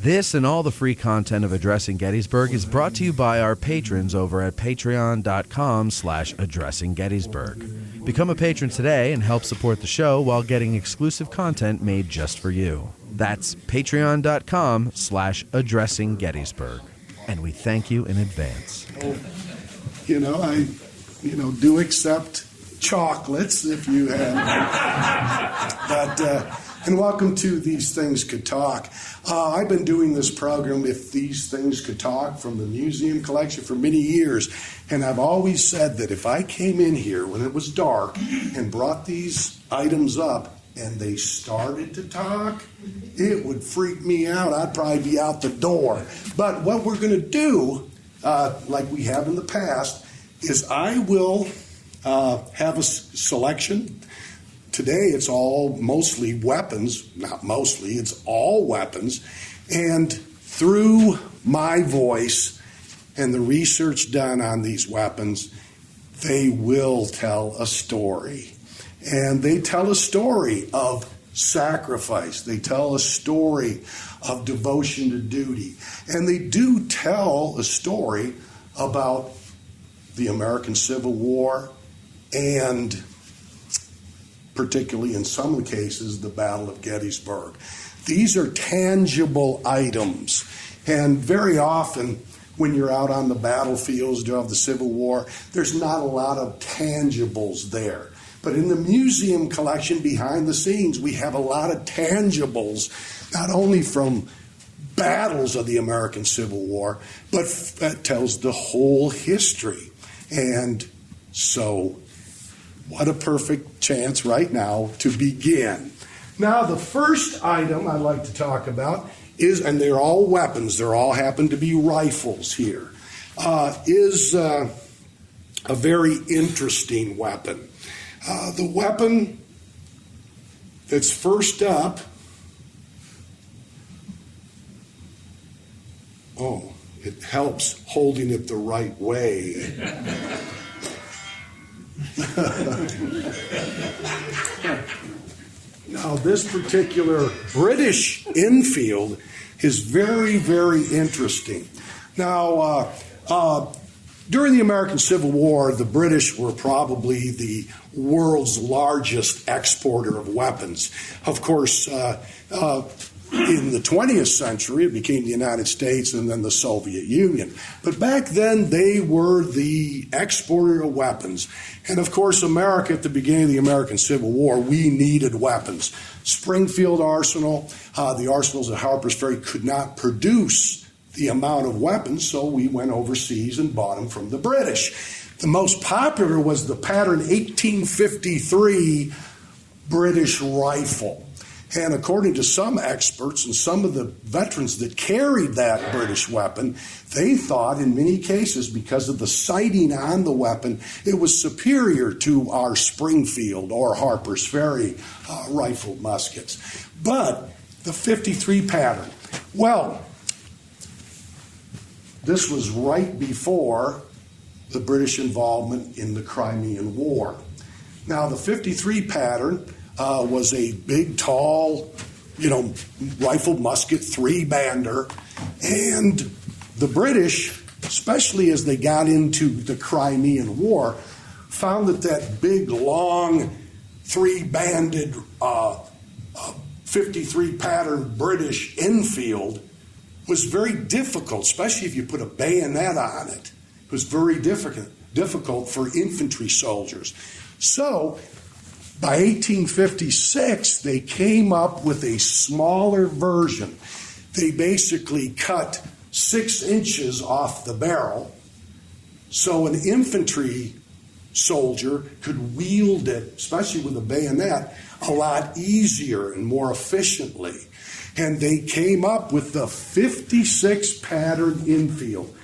This and all the free content of Addressing Gettysburg is brought to you by our patrons over at patreon.com/addressinggettysburg. Become a patron today and help support the show while getting exclusive content made just for you. That's patreon.com/addressinggettysburg. And we thank you in advance. I do accept chocolates if you have. And welcome to These Things Could Talk. I've been doing this program, If These Things Could Talk, from the museum collection for many years. And I've always said that if I came in here when it was dark and brought these items up and they started to talk, it would freak me out. I'd probably be out the door. But what we're going to do, like we have in the past, is I will have a selection. Today it's all mostly weapons, not mostly, it's all weapons. And through my voice and the research done on these weapons, they will tell a story. And they tell a story of sacrifice. They tell a story of devotion to duty. And they do tell a story about the American Civil War and particularly in some cases, the Battle of Gettysburg. These are tangible items. And very often, when you're out on the battlefields of the Civil War, there's not a lot of tangibles there. But in the museum collection behind the scenes, we have a lot of tangibles, not only from battles of the American Civil War, but that tells the whole history. And so, what a perfect chance right now to begin. Now, the first item I'd like to talk about is, and they're all weapons, they all happen to be rifles here, is a very interesting weapon. The weapon that's first up, it helps holding it the right way. Now, this particular British Enfield is very, very interesting. Now, during the American Civil War, the British were probably the world's largest exporter of weapons. Of course, in the 20th century, it became the United States and then the Soviet Union. But back then, they were the exporter of weapons. And of course, America, at the beginning of the American Civil War, we needed weapons. Springfield Arsenal, the arsenals at Harper's Ferry could not produce the amount of weapons, so we went overseas and bought them from the British. The most popular was the pattern 1853 British rifle. And according to some experts and some of the veterans that carried that British weapon, they thought in many cases, because of the sighting on the weapon, it was superior to our Springfield or Harper's Ferry rifled muskets. But the 53 pattern, well, this was right before the British involvement in the Crimean War. Now, the 53 pattern was a big, tall, rifled musket, three-bander. And the British, especially as they got into the Crimean War, found that big, long, three-banded 53 pattern British Enfield was very difficult, especially if you put a bayonet on it. It was very difficult for infantry soldiers. So, by 1856, they came up with a smaller version. They basically cut 6 inches off the barrel so an infantry soldier could wield it, especially with a bayonet, a lot easier and more efficiently. And they came up with the 56 pattern Enfield.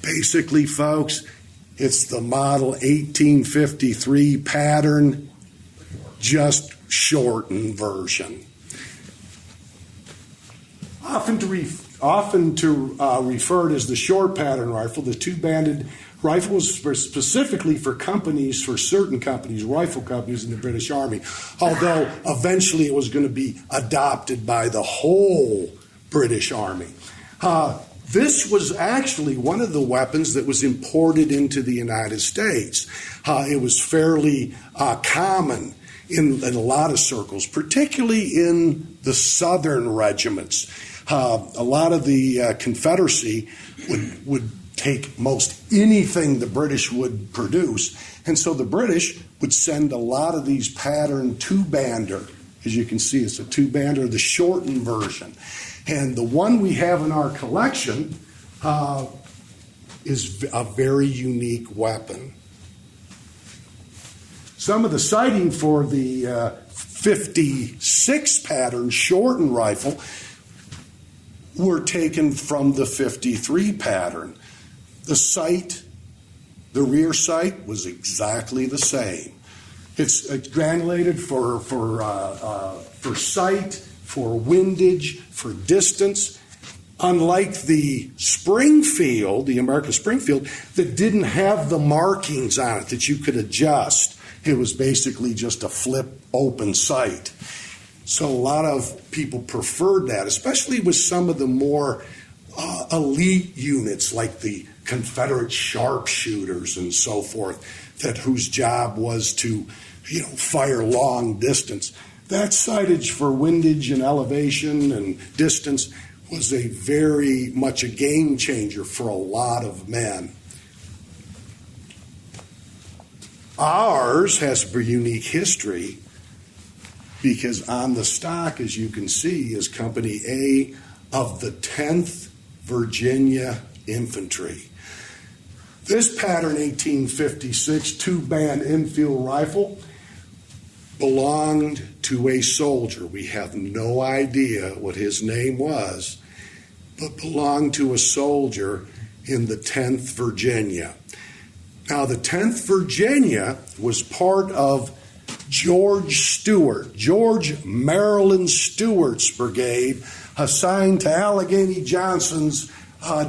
Basically, folks, it's the model 1853 pattern, just shortened version. Often to referred as the short pattern rifle, the two-banded rifle was specifically for companies, for certain companies, rifle companies in the British Army, although eventually it was going to be adopted by the whole British Army. This was actually one of the weapons that was imported into the United States. It was fairly common in a lot of circles, particularly in the southern regiments. A lot of the Confederacy would take most anything the British would produce, and so the British would send a lot of these patterned two-bander. As you can see, it's a two-bander, the shortened version. And the one we have in our collection is a very unique weapon. Some of the sighting for the 56 pattern shortened rifle were taken from the 53 pattern. The sight, the rear sight, was exactly the same. It's granulated for sight, for windage, for distance. Unlike the Springfield, the American Springfield, that didn't have the markings on it that you could adjust. It was basically just a flip open sight. So a lot of people preferred that, especially with some of the more elite units like the Confederate Sharpshooters and so forth, whose job was to, fire long distance. That sightage for windage and elevation and distance was very much a game changer for a lot of men. Ours has a unique history because on the stock, as you can see, is Company A of the 10th Virginia Infantry. This pattern 1856 two-band infield rifle belonged to a soldier. We have no idea what his name was, but belonged to a soldier in the 10th Virginia. Now, the 10th Virginia was part of George Maryland Stewart's brigade, assigned to Allegheny Johnson's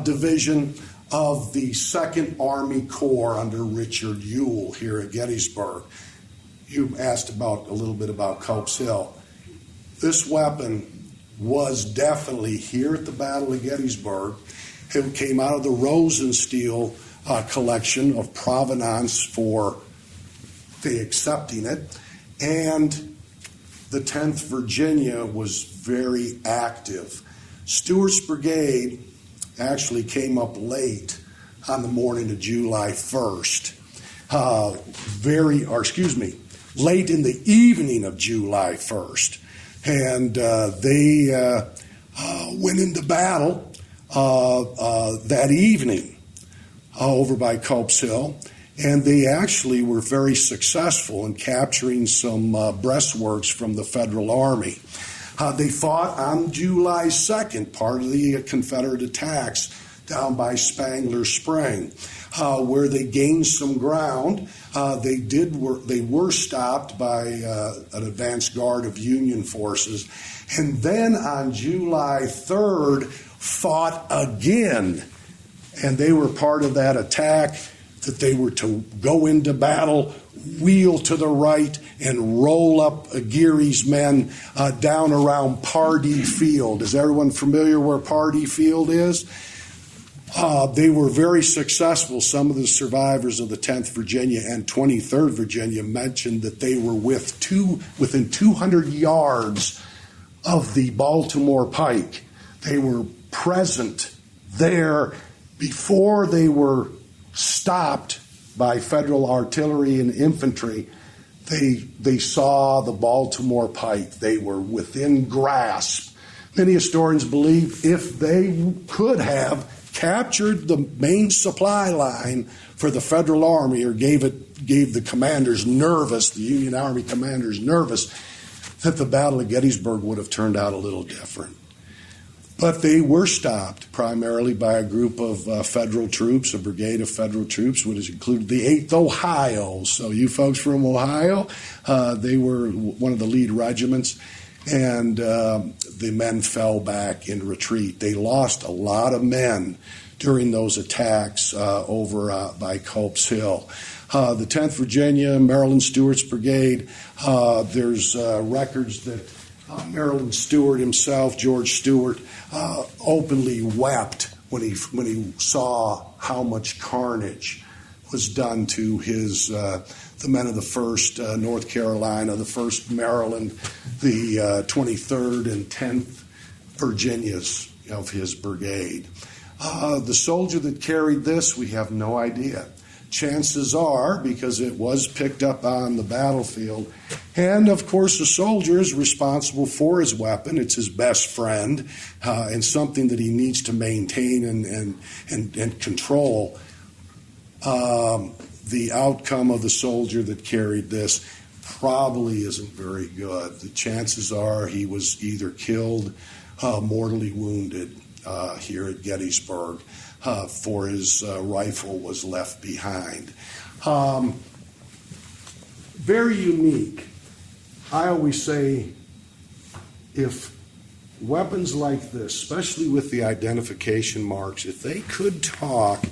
division of the 2nd Army Corps under Richard Ewell here at Gettysburg. You asked a little bit about Culp's Hill. This weapon was definitely here at the Battle of Gettysburg. It came out of the Rosensteel collection of provenance for the accepting it, and the 10th Virginia was very active. Stewart's brigade actually came up late on the morning of July 1st. Late in the evening of July 1st. And they went into battle that evening over by Culp's Hill. And they actually were very successful in capturing some breastworks from the Federal Army. They fought on July 2nd, part of the Confederate attacks down by Spangler Spring, where they gained some ground. They were stopped by an advance guard of Union forces, and then on July 3rd fought again, and they were part of that attack that they were to go into battle, wheel to the right, and roll up Geary's men down around Pardee Field. Is everyone familiar where Pardee Field is? They were very successful. Some of the survivors of the 10th Virginia and 23rd Virginia mentioned that they were within 200 yards of the Baltimore Pike. They were present there before they were stopped by Federal artillery and infantry. They saw the Baltimore Pike. They were within grasp. Many historians believe if they could have captured the main supply line for the Federal Army, or gave the commanders nervous, the Union Army commanders nervous, that the Battle of Gettysburg would have turned out a little different. But they were stopped primarily by a group of Federal troops, a brigade of Federal troops, which included the 8th Ohio. So you folks from Ohio, they were one of the lead regiments, and the men fell back in retreat. They lost a lot of men during those attacks over by Culp's Hill. The 10th Virginia, Maryland Stewart's Brigade, there's records that Maryland Stewart himself, George Stewart, openly wept when he saw how much carnage was done to the men of the 1st North Carolina, the 1st Maryland, the 23rd and 10th Virginias of his brigade. The soldier that carried this, we have no idea. Chances are, because it was picked up on the battlefield, and of course the soldier is responsible for his weapon. It's his best friend, and something that he needs to maintain and control. The outcome of the soldier that carried this probably isn't very good. The chances are he was either killed, mortally wounded here at Gettysburg, for his rifle was left behind. Very unique. I always say, if weapons like this, especially with the identification marks, if they could talk,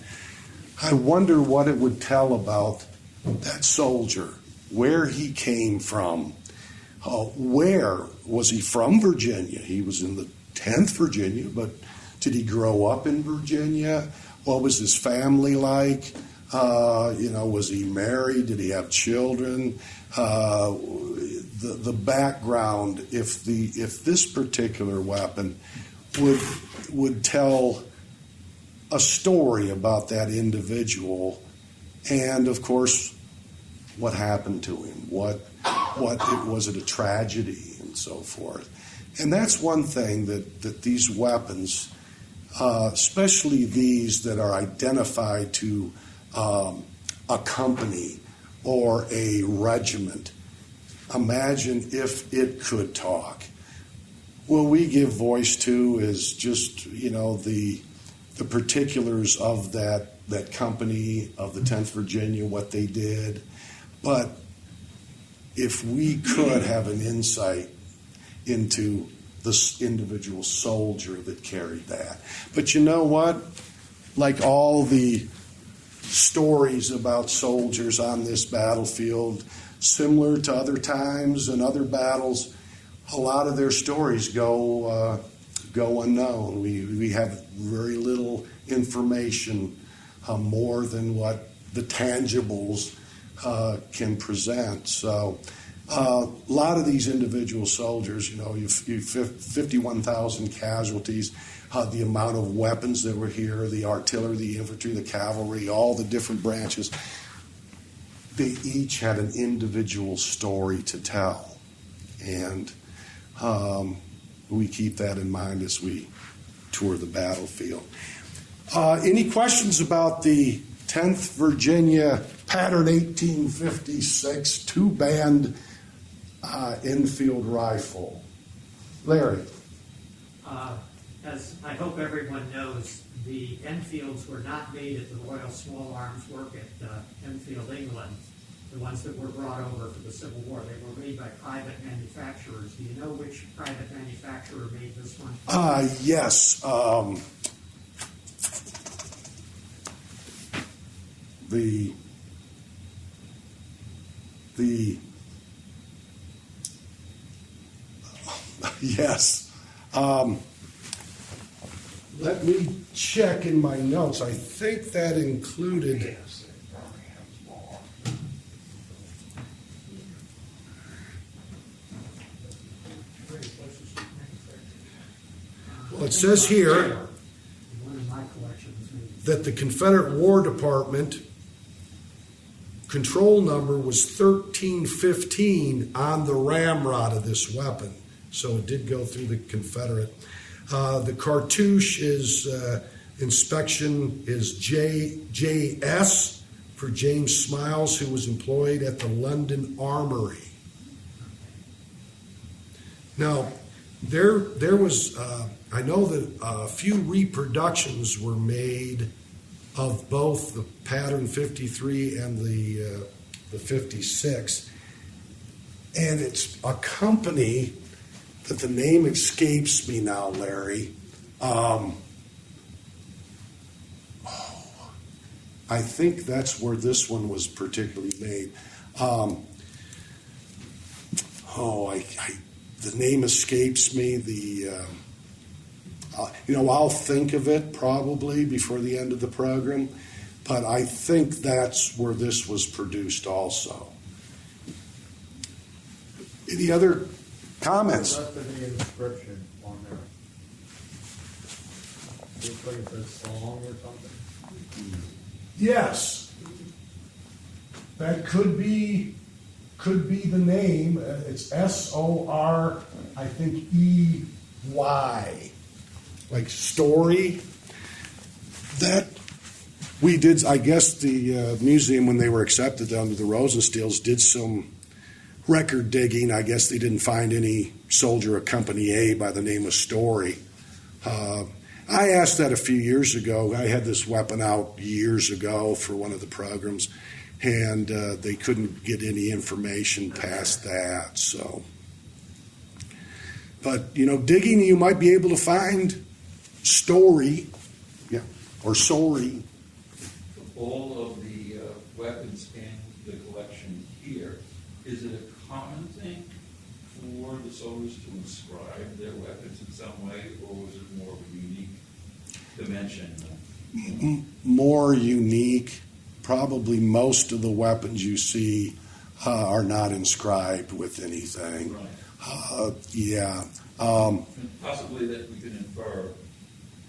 I wonder what it would tell about that soldier, where he came from. Where was he from? Virginia. He was in the 10th Virginia, but did he grow up in Virginia? What was his family like? Was he married? Did he have children? The background, if this particular weapon would tell a story about that individual, and of course, what happened to him? What was it a tragedy and so forth? And that's one thing that these weapons, especially these that are identified to a company or a regiment, imagine if it could talk. What we give voice to is just, the particulars of that company, of the 10th Virginia, what they did. But if we could have an insight into this individual soldier that carried that. But you know what? Like all the stories about soldiers on this battlefield, similar to other times and other battles, a lot of their stories go unknown. We have very little information, more than what the tangibles can present. So a lot of these individual soldiers, you've 51,000 casualties, the amount of weapons that were here, the artillery, the infantry, the cavalry, all the different branches, they each had an individual story to tell. And we keep that in mind as we tour the battlefield. Any questions about the 10th Virginia Pattern 1856 two-band Enfield rifle? Larry. As I hope everyone knows, the Enfields were not made at the Royal Small Arms Work at Enfield, England. The ones that were brought over for the Civil War, they were made by private manufacturers. Do you know which private manufacturer made this one? Yes. Yes. Let me check in my notes. I think that included. Well, it says here that the Confederate War Department control number was 1315 on the ramrod of this weapon. So it did go through the Confederate. The cartouche is inspection is JS for James Smiles, who was employed at the London Armory. Now, there was, I know that a few reproductions were made of both the Pattern 53 and the 56. And it's a company that the name escapes me now, Larry. I think that's where this one was particularly made. the name escapes me. I'll think of it probably before the end of the program, but I think that's where this was produced also. Any other comments? Left any inscription on there? Looks like it says song or something. Yes. That could be the name. It's S-O-R, I think, E-Y. Like story. That we did, I guess the museum, when they were accepted under the Rosensteels, did some record digging. I guess they didn't find any soldier of Company A by the name of Story. I asked that a few years ago. I had this weapon out years ago for one of the programs, and they couldn't get any information past that. So, but digging, you might be able to find Story, yeah, or Sorry. All of the weapons in the collection here, is it a common thing for the soldiers to inscribe their weapons in some way, or was it more of a unique dimension? More unique. Probably most of the weapons you see are not inscribed with anything. Right. Yeah. Possibly that we could infer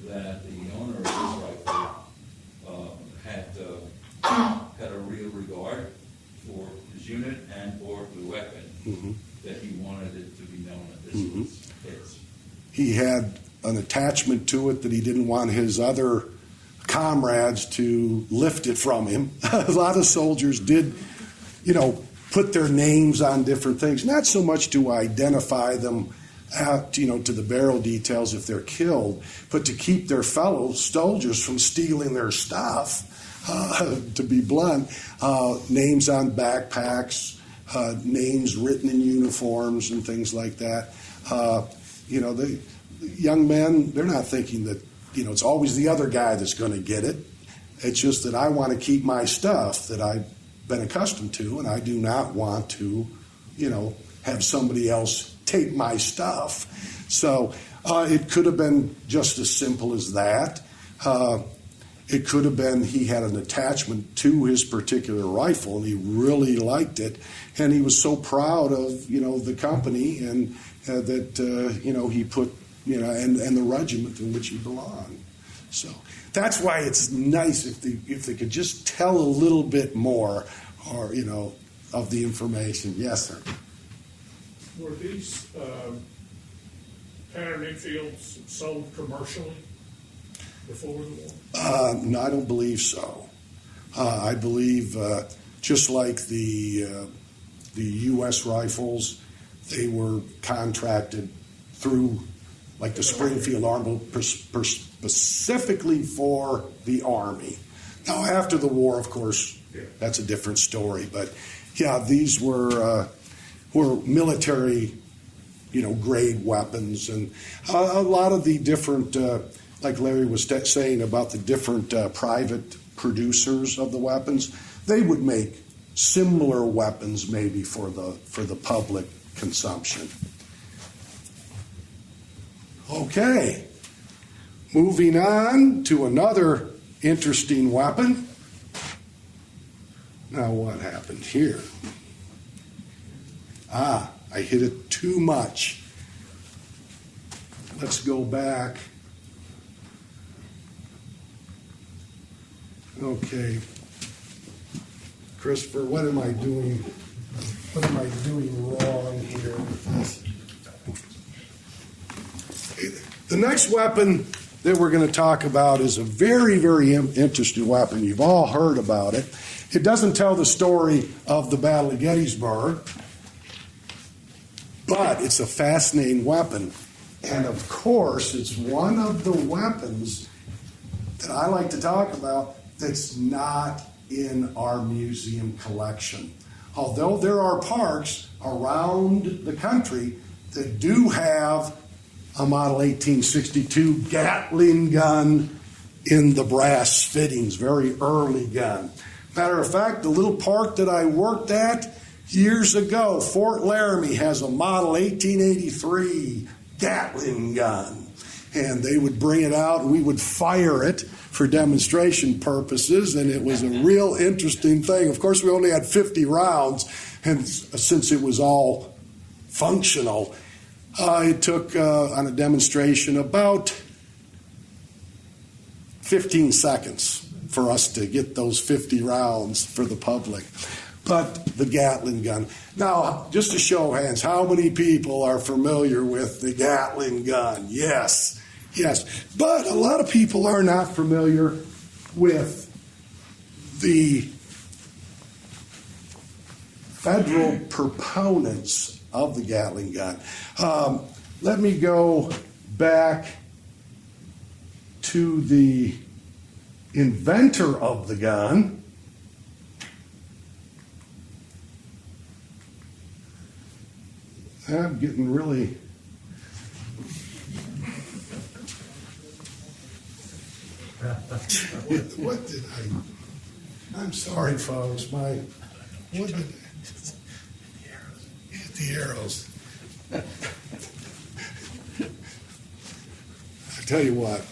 that the owner of this rifle had a real regard for his unit and for the weapon, Mm-hmm. that he wanted it to be known that this Mm-hmm. was his. He had an attachment to it that he didn't want his other comrades to lift it from him. A lot of soldiers did, put their names on different things, not so much to identify them out, to the barrel details if they're killed, but to keep their fellow soldiers from stealing their stuff, to be blunt. Names on backpacks, names written in uniforms and things like that. The young men, they're not thinking that, it's always the other guy that's going to get it. It's just that I want to keep my stuff that I've been accustomed to, and I do not want to, have somebody else take my stuff. So it could have been just as simple as that. It could have been he had an attachment to his particular rifle, and he really liked it, and he was so proud of, the company and that, he put, and the regiment in which he belonged. So that's why it's nice if they could just tell a little bit more, or of the information. Yes, sir. Were these pattern Enfields sold commercially before the war? No, I don't believe so. I believe just like the U.S. rifles, they were contracted through, like the Springfield Army, specifically for the Army. Now, after the war, of course, that's a different story. But yeah, these were military, grade weapons, and a lot of the different, like Larry was saying about the different private producers of the weapons, they would make similar weapons maybe for the public consumption. Okay, moving on to another interesting weapon. Now what happened here? I hit it too much. Let's go back. Okay. Christopher, what am I doing? What am I doing wrong here with this? The next weapon that we're going to talk about is a very, very interesting weapon. You've all heard about it. It doesn't tell the story of the Battle of Gettysburg, but it's a fascinating weapon. And of course, it's one of the weapons that I like to talk about that's not in our museum collection. Although there are parks around the country that do have a model 1862 Gatling gun in the brass fittings, very early gun. Matter of fact, the little park that I worked at Years ago, Fort Laramie has a model 1883 Gatling gun. And they would bring it out, and we would fire it for demonstration purposes, and it was a real interesting thing. Of course, we only had 50 rounds, and since it was all functional, it took on a demonstration about 15 seconds for us to get those 50 rounds for the public. But the Gatling gun. Now, just a show of hands, how many people are familiar with the Gatling gun? Yes, yes. But a lot of people are not familiar with the federal proponents of the Gatling gun. Let me go back to the inventor of the gun. I'm getting really... What did I... I'm sorry, folks. What did... The arrows. I tell you what,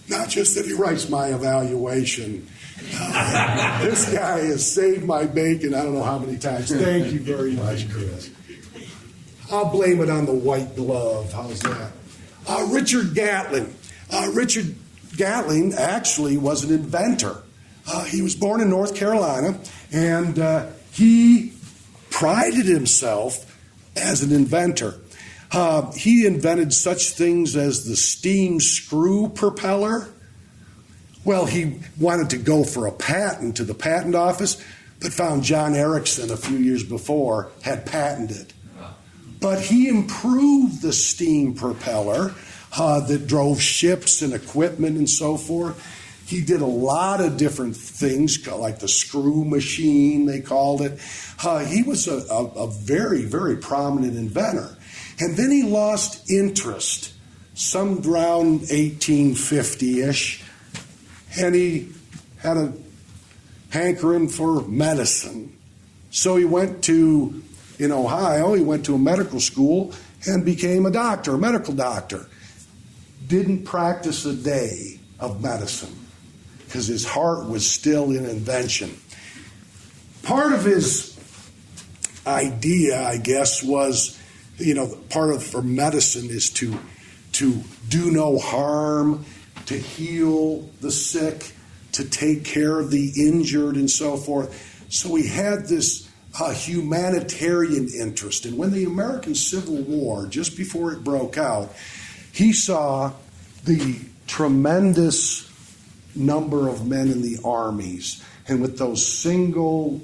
not just that he writes my evaluation, this guy has saved my bacon I don't know how many times. Thank you very much, Chris. I'll blame it on the white glove. How's that? Richard Gatling. Richard Gatling actually was an inventor. He was born in North Carolina, and he prided himself as an inventor. He invented such things as the steam screw propeller. Well, he wanted to go for a patent to the patent office, but found John Erickson a few years before had patented it. But he improved the steam propeller that drove ships and equipment and so forth. He did a lot of different things, like the screw machine, they called it. He was a very, very prominent inventor. And then he lost interest, some around 1850-ish, and he had a hankering for medicine. So he went to, in Ohio, he went to a medical school and became a doctor, a medical doctor. Didn't practice a day of medicine because his heart was still in invention. Part of his idea, I guess, was, part of for medicine is to do no harm, to heal the sick, to take care of the injured and so forth. So he had this humanitarian interest. And when the American Civil War, just before it broke out, he saw the tremendous number of men in the armies, and with those single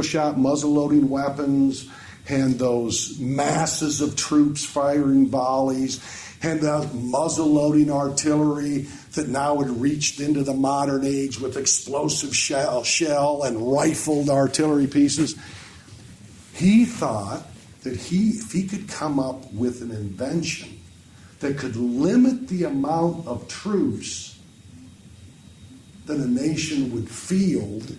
shot muzzle loading weapons, and those masses of troops firing volleys, and the muzzle loading artillery that now had reached into the modern age with explosive shell and rifled artillery pieces. He thought that if he could come up with an invention that could limit the amount of troops that a nation would field,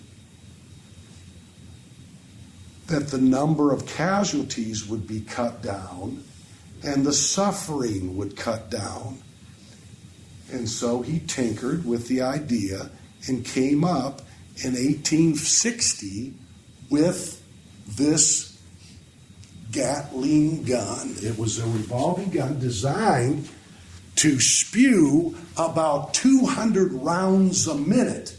that the number of casualties would be cut down and the suffering would cut down. And so he tinkered with the idea and came up in 1860 with this Gatling gun. It was a revolving gun designed to spew about 200 rounds a minute.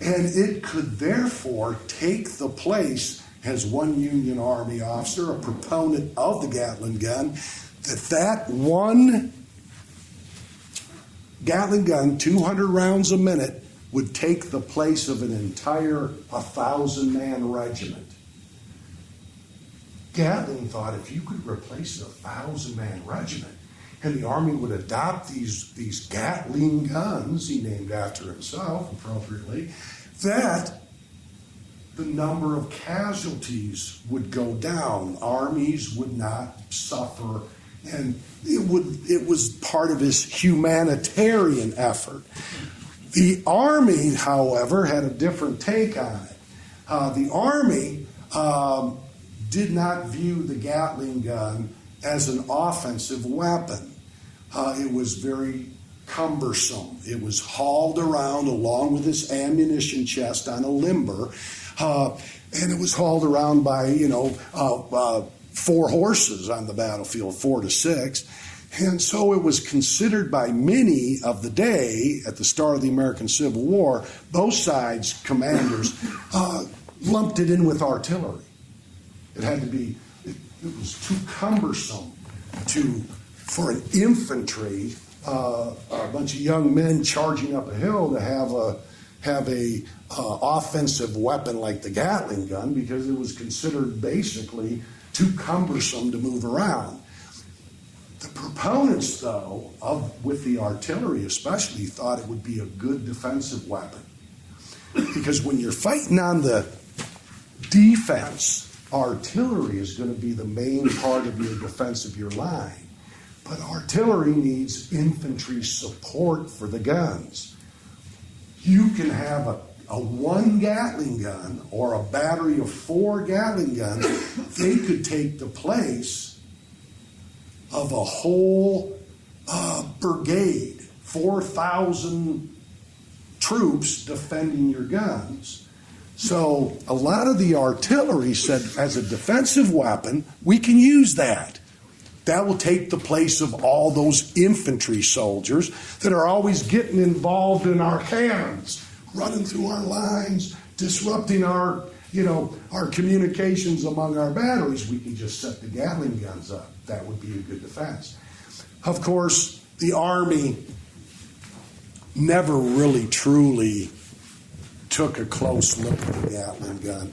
And it could therefore take the place, as one Union Army officer, a proponent of the Gatling gun, that one Gatling gun, 200 rounds a minute, would take the place of an entire 1,000-man regiment. Gatling thought if you could replace a 1,000-man regiment, and the Army would adopt these Gatling guns, he named after himself appropriately, that the number of casualties would go down. Armies would not suffer, and it was part of his humanitarian effort. The Army, however, had a different take on it. The Army did not view the Gatling gun as an offensive weapon. It was very cumbersome. It was hauled around along with this ammunition chest on a limber, and it was hauled around by 4 horses on the battlefield, 4 to 6. And so it was considered by many of the day, at the start of the American Civil War, both sides' commanders lumped it in with artillery. It had to be, it was too cumbersome for an infantry, a bunch of young men charging up a hill to have a offensive weapon like the Gatling gun, because it was considered basically too cumbersome to move around. The proponents, though, with the artillery especially, thought it would be a good defensive weapon. Because when you're fighting on the defense, artillery is going to be the main part of your defense of your line. But artillery needs infantry support for the guns. You can have a 1 Gatling gun or a battery of 4 Gatling guns. They could take the place of a whole brigade, 4,000 troops defending your guns. So a lot of the artillery said, as a defensive weapon, we can use that. That will take the place of all those infantry soldiers that are always getting involved in our cannons, running through our lines, disrupting our communications among our batteries. We can just set the Gatling guns up. That would be a good defense. Of course, the Army never really truly took a close look at the Gatling gun.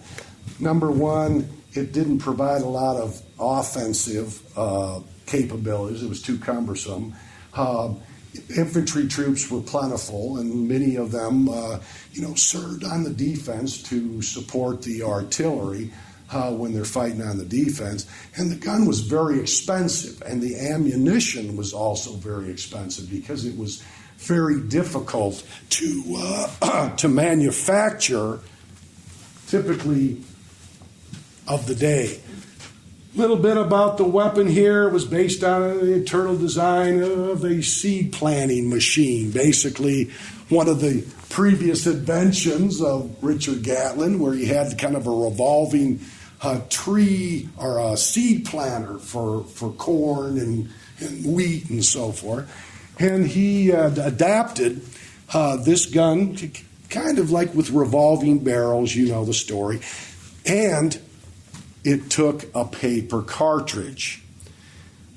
Number one, it didn't provide a lot of offensive capabilities. It was too cumbersome. Infantry troops were plentiful, and many of them, served on the defense to support the artillery when they're fighting on the defense. And the gun was very expensive, and the ammunition was also very expensive because it was very difficult to manufacture, typically of the day. Little bit about the weapon here. It was based on the internal design of a seed planting machine, basically one of the previous inventions of Richard Gatling, where he had kind of a revolving tree or a seed planter for corn and wheat and so forth. And he adapted this gun to kind of like with revolving barrels, you know the story, and it took a paper cartridge.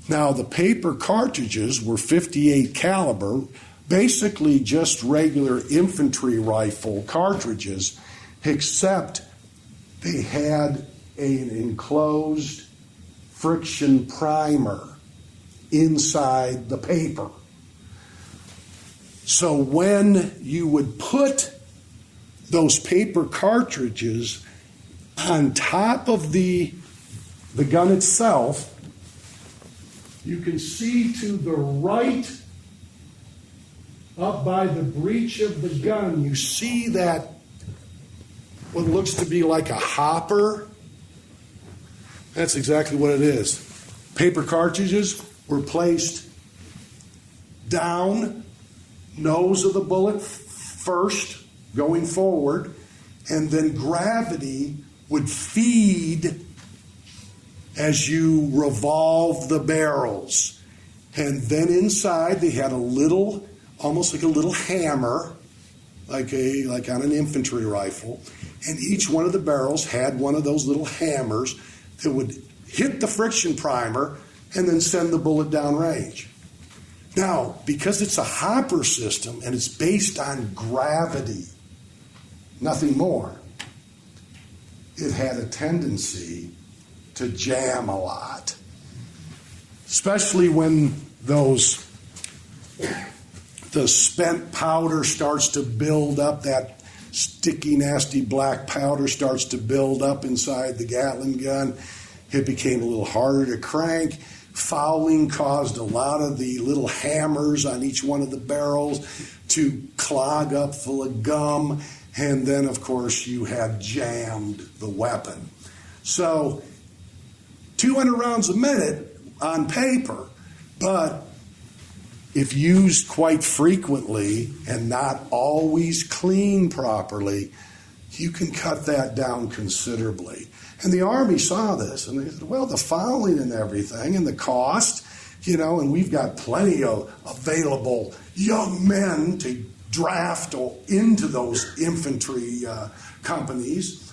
Now, the paper cartridges were .58 caliber, basically just regular infantry rifle cartridges, except they had an enclosed friction primer inside the paper. So when you would put those paper cartridges on top of the gun itself, you can see to the right, up by the breech of the gun, you see that what looks to be like a hopper. That's exactly what it is. Paper cartridges were placed down, nose of the bullet first, going forward, and then gravity would feed as you revolve the barrels. And then inside they had a little, almost like a little hammer, like on an infantry rifle, and each one of the barrels had one of those little hammers that would hit the friction primer and then send the bullet down range. Now, because it's a hopper system and it's based on gravity, nothing more, it had a tendency to jam a lot, especially when the spent powder starts to build up, that sticky, nasty black powder starts to build up inside the Gatling gun. It became a little harder to crank. Fouling caused a lot of the little hammers on each one of the barrels to clog up full of gum, and then, of course, you had jammed the weapon. So 200 rounds a minute on paper, but if used quite frequently and not always cleaned properly, you can cut that down considerably. And the Army saw this, and they said, well, the fouling and everything and the cost, and we've got plenty of available young men to draft into those infantry companies.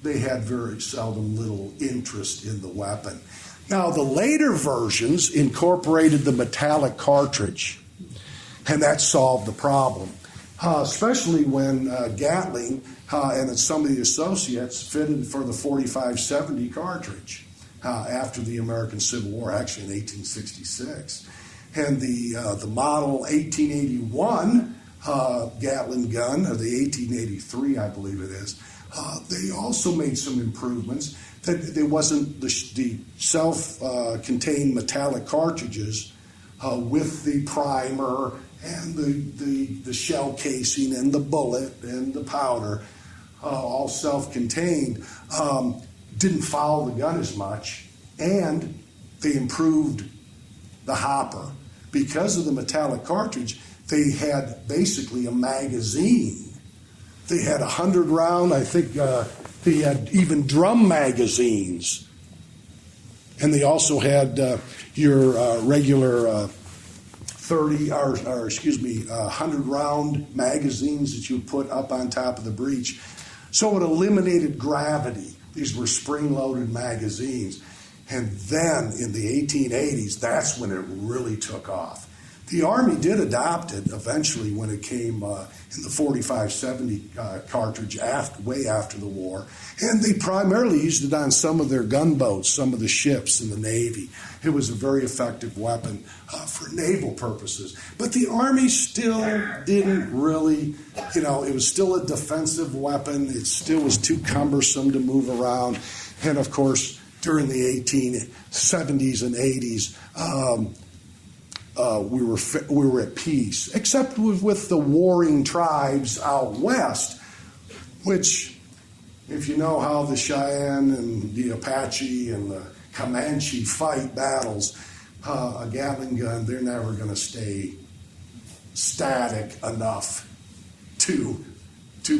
They had very seldom little interest in the weapon. Now, the later versions incorporated the metallic cartridge, and that solved the problem, especially when Gatling and some of the associates fitted for the 4570 cartridge after the American Civil War, actually in 1866. And the model 1881 Gatling gun, or the 1883, I believe it is, they also made some improvements. That there wasn't the self-contained metallic cartridges with the primer and the shell casing and the bullet and the powder, all self-contained. Didn't foul the gun as much, and they improved the hopper. Because of the metallic cartridge, they had basically a magazine. They had 100 round, I think they had even drum magazines. And they also had your regular 100 round magazines that you would put up on top of the breech. So it eliminated gravity. These were spring-loaded magazines. And then in the 1880s, that's when it really took off. The Army did adopt it eventually when it came in the 4570 cartridge way after the war. And they primarily used it on some of their gunboats, some of the ships in the Navy. It was a very effective weapon for naval purposes. But the Army still didn't really, it was still a defensive weapon. It still was too cumbersome to move around. And of course, during the 1870s and 80s, we were at peace, except with the warring tribes out west, which, if you know how the Cheyenne and the Apache and the Comanche fight battles, a Gatling gun, they're never going to stay static enough to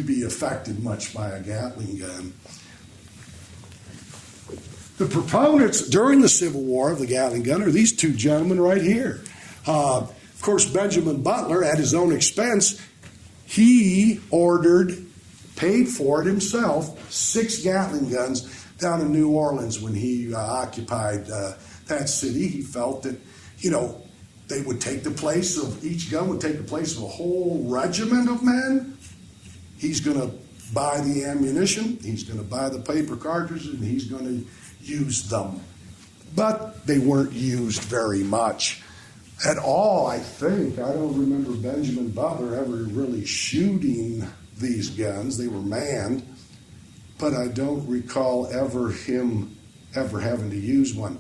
be affected much by a Gatling gun. The proponents during the Civil War of the Gatling gun are these two gentlemen right here. Of course, Benjamin Butler, at his own expense, he paid for it himself, 6 Gatling guns down in New Orleans when he occupied that city. He felt that, they would take the place of, each gun would take the place of a whole regiment of men. He's going to buy the ammunition, he's going to buy the paper cartridges, and he's going to use them. But they weren't used very much at all, I think. I don't remember Benjamin Butler ever really shooting these guns. They were manned, but I don't recall him ever having to use one.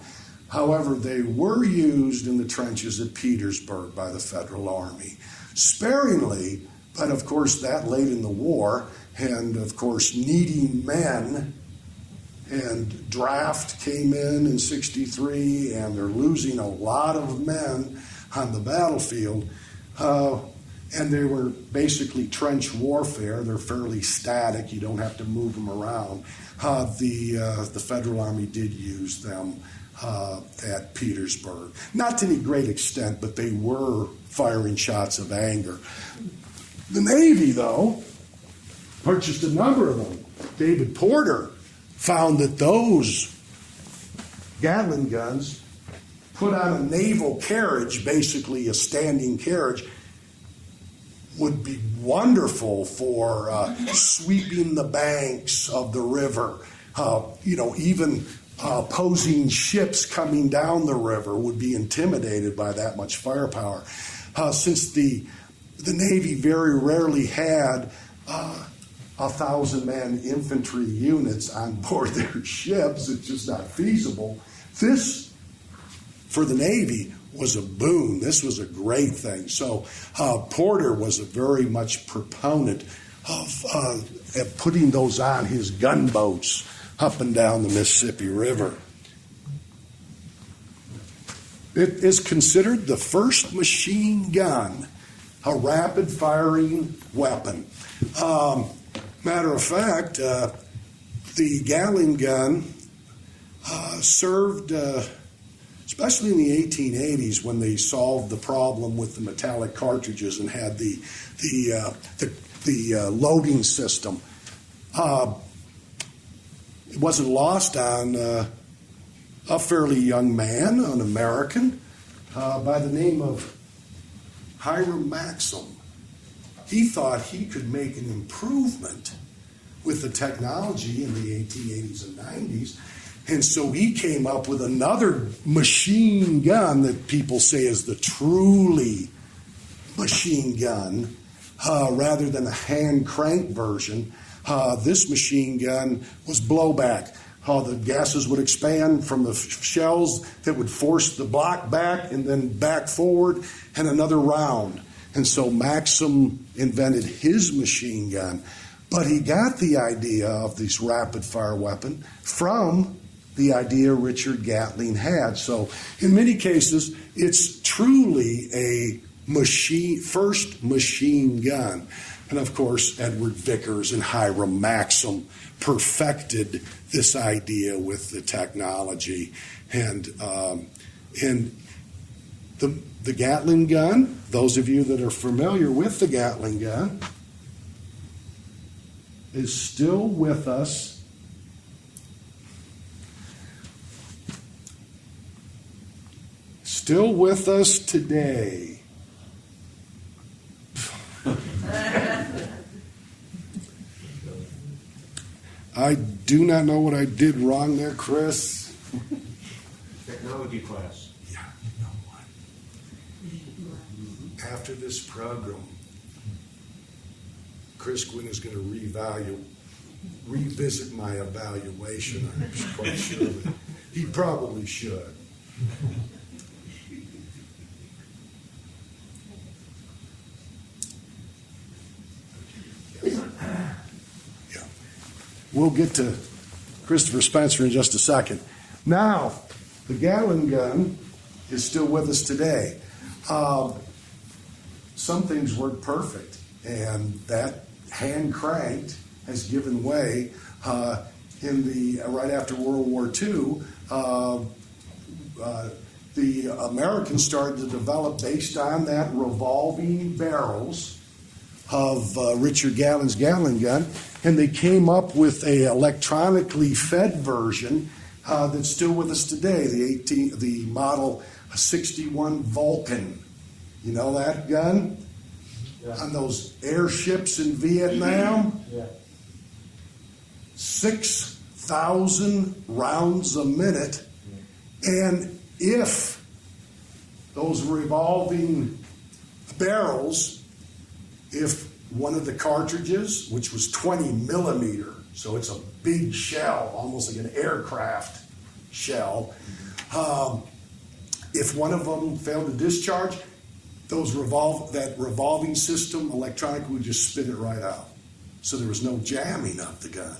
However, they were used in the trenches at Petersburg by the Federal Army, sparingly, but of course that late in the war, and of course needing men, and draft came in 63, and they're losing a lot of men on the battlefield, and they were basically trench warfare. They're fairly static. You don't have to move them around. The Federal Army did use them at Petersburg. Not to any great extent, but they were firing shots of anger. The Navy, though, purchased a number of them. David Porter found that those Gatling guns put on a naval carriage, basically a standing carriage, would be wonderful for sweeping the banks of the river. Even opposing ships coming down the river would be intimidated by that much firepower. Since the Navy very rarely had 1,000-man infantry units on board their ships, it's just not feasible. This, for the Navy, was a boon. This was a great thing. So Porter was a very much proponent of putting those on his gunboats up and down the Mississippi River. It is considered the first machine gun, a rapid-firing weapon. Matter of fact, the Gatling gun served, especially in the 1880s when they solved the problem with the metallic cartridges and had the loading system. It wasn't lost on a fairly young man, an American, by the name of Hiram Maxim. He thought he could make an improvement with the technology in the 1880s and 90s, and so he came up with another machine gun that people say is the truly machine gun, rather than a hand-crank version. This machine gun was blowback. The gases would expand from the shells that would force the block back and then back forward and another round. And so Maxim invented his machine gun. But he got the idea of this rapid-fire weapon from the idea Richard Gatling had. So in many cases, it's truly a first machine gun. And of course, Edward Vickers and Hiram Maxim perfected this idea with the technology. And the Gatling gun, those of you that are familiar with the Gatling gun, is still with us. Still with us today. I do not know what I did wrong there, Chris. Technology class. Yeah, you know what? After this program, Chris Gwynn is going to revisit my evaluation. I'm quite sure that he probably should. We'll get to Christopher Spencer in just a second. Now, the Gatling gun is still with us today. Some things work perfect, and that hand cranked has given way. Right after World War II, the Americans started to develop, based on that, revolving barrels of Richard Gatling's Gatling gun, and they came up with a electronically fed version that's still with us today, the model 61 Vulcan. You know that gun? Yeah. On those airships in Vietnam? Yeah. 6,000 rounds a minute. And if those revolving barrels, if one of the cartridges, which was 20 millimeter, so it's a big shell, almost like an aircraft shell, if one of them failed to discharge, that revolving system electronically would just spit it right out. So there was no jamming of the gun.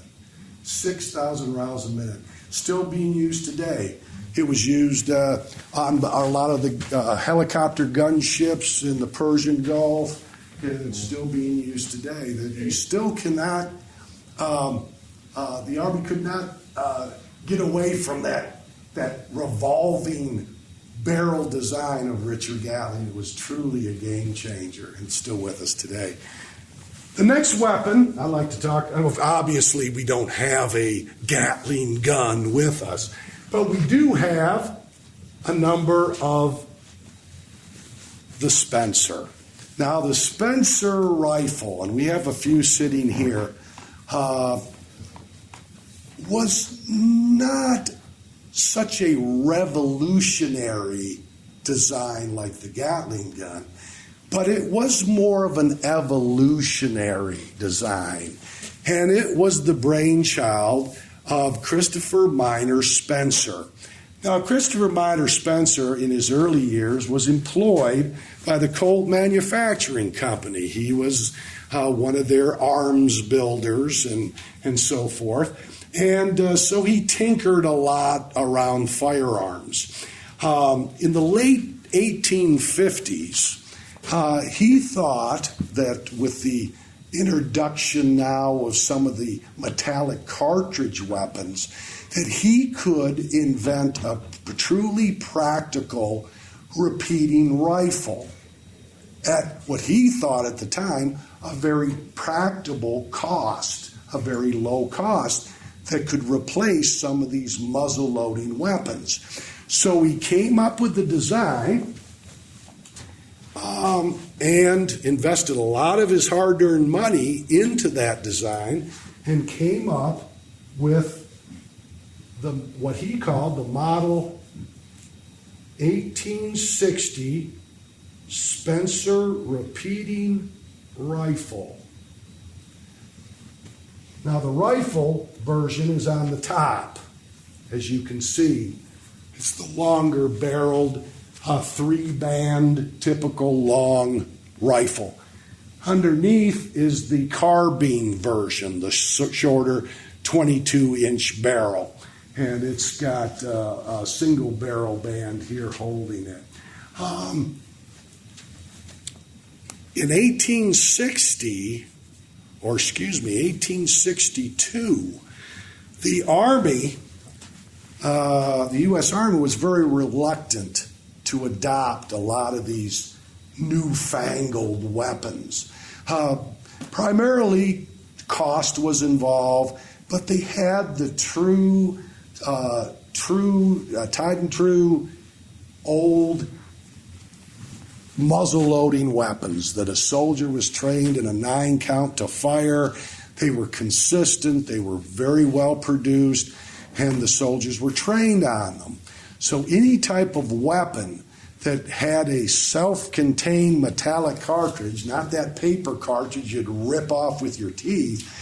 6,000 rounds a minute. Still being used today. It was used on a lot of the helicopter gunships in the Persian Gulf. And it's still being used today. That you still cannot, the Army could not get away from that revolving barrel design of Richard Gatling. It was truly a game changer and still with us today. The next weapon I like to talk, obviously we don't have a Gatling gun with us, but we do have a number of the Spencer. Now the Spencer rifle, and we have a few sitting here, was not such a revolutionary design like the Gatling gun, but it was more of an evolutionary design. And it was the brainchild of Christopher Minor Spencer. Now, Christopher Miner Spencer, in his early years, was employed by the Colt Manufacturing Company. He was one of their arms builders and so forth. And so he tinkered a lot around firearms. In the late 1850s, he thought that with the introduction now of some of the metallic cartridge weapons, that he could invent a truly practical repeating rifle at what he thought at the time a very practical cost, a very low cost that could replace some of these muzzle-loading weapons. So he came up with the design and invested a lot of his hard-earned money into that design and came up with what he called the Model 1860 Spencer Repeating Rifle. Now, the rifle version is on the top, as you can see. It's the longer barreled, three-band, typical long rifle. Underneath is the carbine version, the shorter 22-inch barrel. And it's got a single barrel band here holding it. In 1862, the Army, the U.S. Army was very reluctant to adopt a lot of these newfangled weapons. Primarily, cost was involved, but they had the tried and true old muzzle-loading weapons that a soldier was trained in a 9-count to fire. They were consistent, they were very well produced, and the soldiers were trained on them. So any type of weapon that had a self-contained metallic cartridge, not that paper cartridge you'd rip off with your teeth,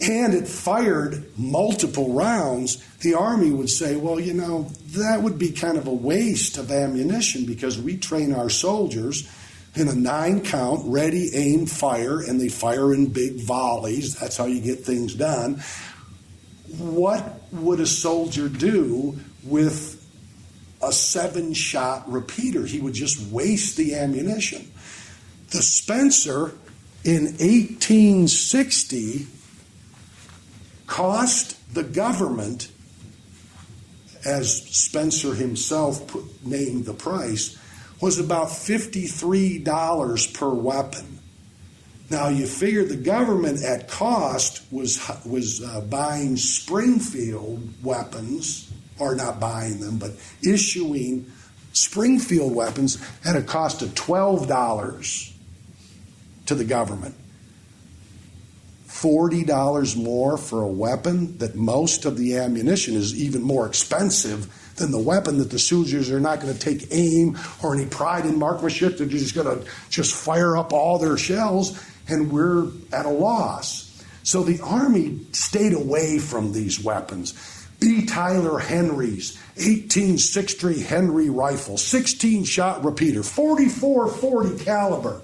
and it fired multiple rounds, the Army would say, well, you know, that would be kind of a waste of ammunition because we train our soldiers in a 9-count, ready, aim, fire, and they fire in big volleys. That's how you get things done. What would a soldier do with a 7-shot repeater? He would just waste the ammunition. The Spencer in 1860 cost the government, as Spencer himself named the price, was about $53 per weapon. Now you figure the government at cost was buying Springfield weapons, or not buying them, but issuing Springfield weapons at a cost of $12 to the government. $40 more for a weapon that most of the ammunition is even more expensive than the weapon that the soldiers are not going to take aim or any pride in marksmanship. They're just going to just fire up all their shells, and we're at a loss. So the Army stayed away from these weapons. B. Tyler Henry's 1863 Henry rifle, 16-shot repeater, 44-40 caliber,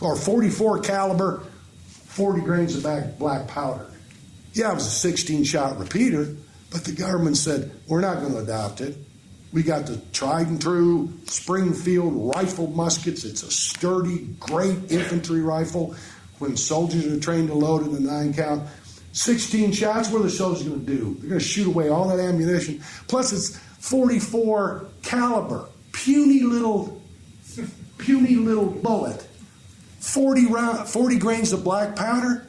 or 44 caliber, 40 grains of black powder. Yeah, it was a 16-shot repeater, but the government said, we're not going to adopt it. We got the tried and true Springfield rifle muskets. It's a sturdy, great infantry rifle. When soldiers are trained to load in a 9-count, 16 shots, what are the soldiers going to do? They're going to shoot away all that ammunition. Plus, it's 44 caliber, puny little bullet. 40 grains of black powder,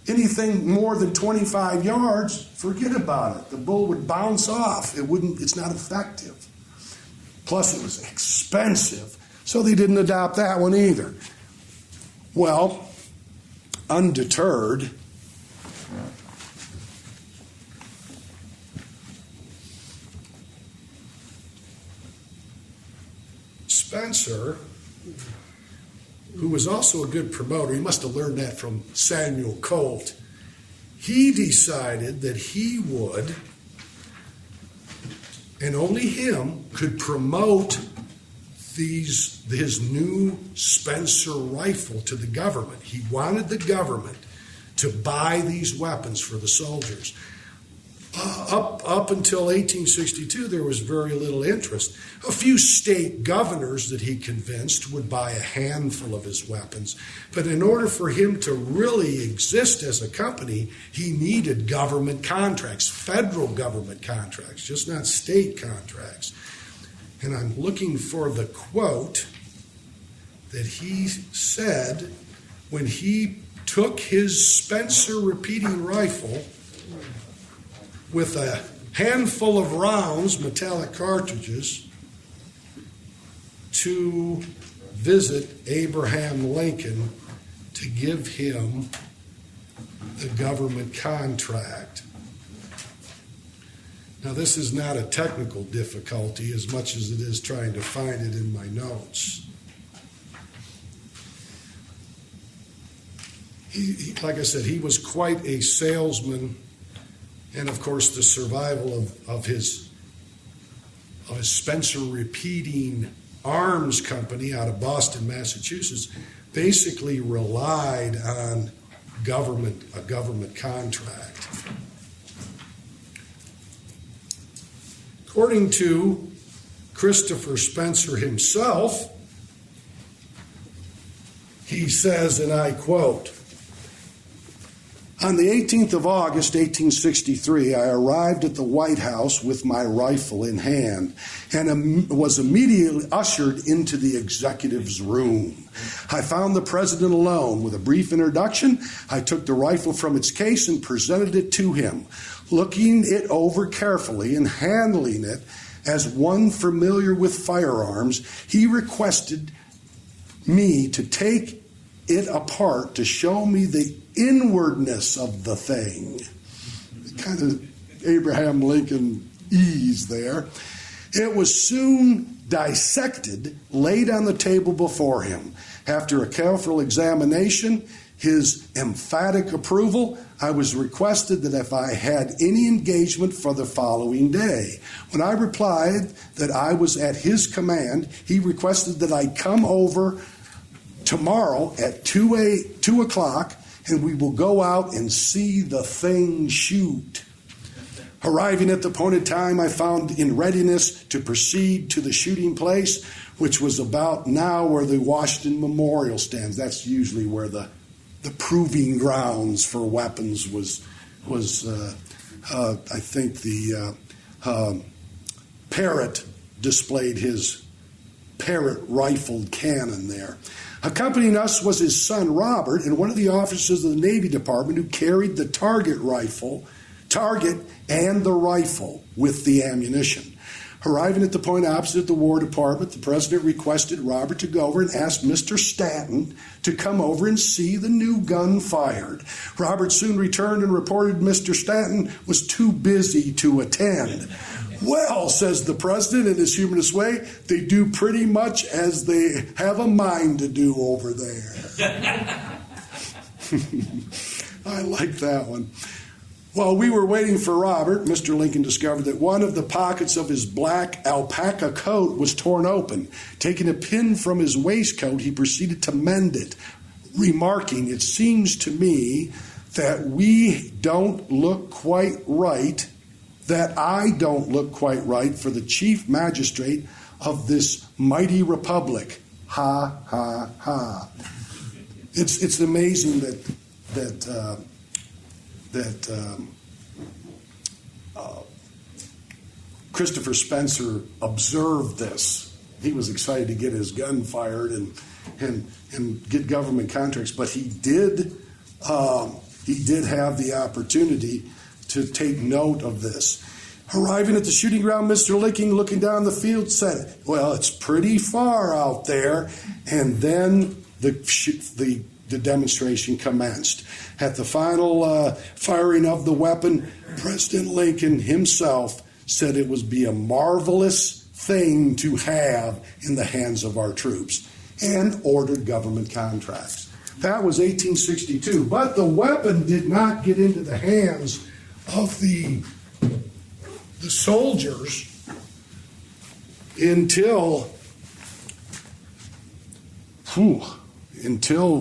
anything more than 25 yards, forget about it. The bullet would bounce off. It's not effective. Plus, it was expensive, so they didn't adopt that one either. Well, undeterred, Spencer, who was also a good promoter, he must have learned that from Samuel Colt, he decided that he would and only him could promote his new Spencer rifle to the government. He wanted the government to buy these weapons for the soldiers. Up until 1862, there was very little interest. A few state governors that he convinced would buy a handful of his weapons. But in order for him to really exist as a company, he needed government contracts, federal government contracts, just not state contracts. And I'm looking for the quote that he said when he took his Spencer repeating rifle with a handful of rounds, metallic cartridges, to visit Abraham Lincoln to give him the government contract. Now, this is not a technical difficulty as much as it is trying to find it in my notes. Like I said, he was quite a salesman. And of course, the survival of his Spencer Repeating Arms Company out of Boston, Massachusetts, basically relied on a government contract. According to Christopher Spencer himself, he says, and I quote, "On the 18th of August, 1863, I arrived at the White House with my rifle in hand and was immediately ushered into the executive's room. I found the president alone. With a brief introduction, I took the rifle from its case and presented it to him. Looking it over carefully and handling it as one familiar with firearms, he requested me to take it apart to show me the inwardness of the thing." Kind of Abraham Lincoln ease there. It was soon dissected, laid on the table before him. After a careful examination, his emphatic approval, I was requested that if I had any engagement for the following day. When I replied that I was at his command, he requested that I come over tomorrow at 2 o'clock, and we will go out and see the thing shoot. Arriving at the appointed time, I found in readiness to proceed to the shooting place, which was about now where the Washington Memorial stands. That's usually where the proving grounds for weapons was I think the Parrott displayed his Parrott rifled cannon there. Accompanying us was his son Robert and one of the officers of the Navy Department who carried the target and the rifle with the ammunition. Arriving at the point opposite the War Department, the president requested Robert to go over and ask Mr. Stanton to come over and see the new gun fired. Robert soon returned and reported Mr. Stanton was too busy to attend. "Well," says the president in his humorous way, "they do pretty much as they have a mind to do over there." I like that one. While we were waiting for Robert, Mr. Lincoln discovered that one of the pockets of his black alpaca coat was torn open. Taking a pin from his waistcoat, he proceeded to mend it, remarking, "It seems to me that we don't look quite right, that I don't look quite right for the chief magistrate of this mighty republic. Ha, ha, ha." It's amazing that Christopher Spencer observed this. He was excited to get his gun fired and get government contracts, but he did have the opportunity to take note of this. Arriving at the shooting ground, Mr. Lincoln, looking down the field, said, "Well, it's pretty far out there," and then the demonstration commenced. At the final firing of the weapon, President Lincoln himself said it would be a marvelous thing to have in the hands of our troops, and ordered government contracts. That was 1862, but the weapon did not get into the hands of the soldiers until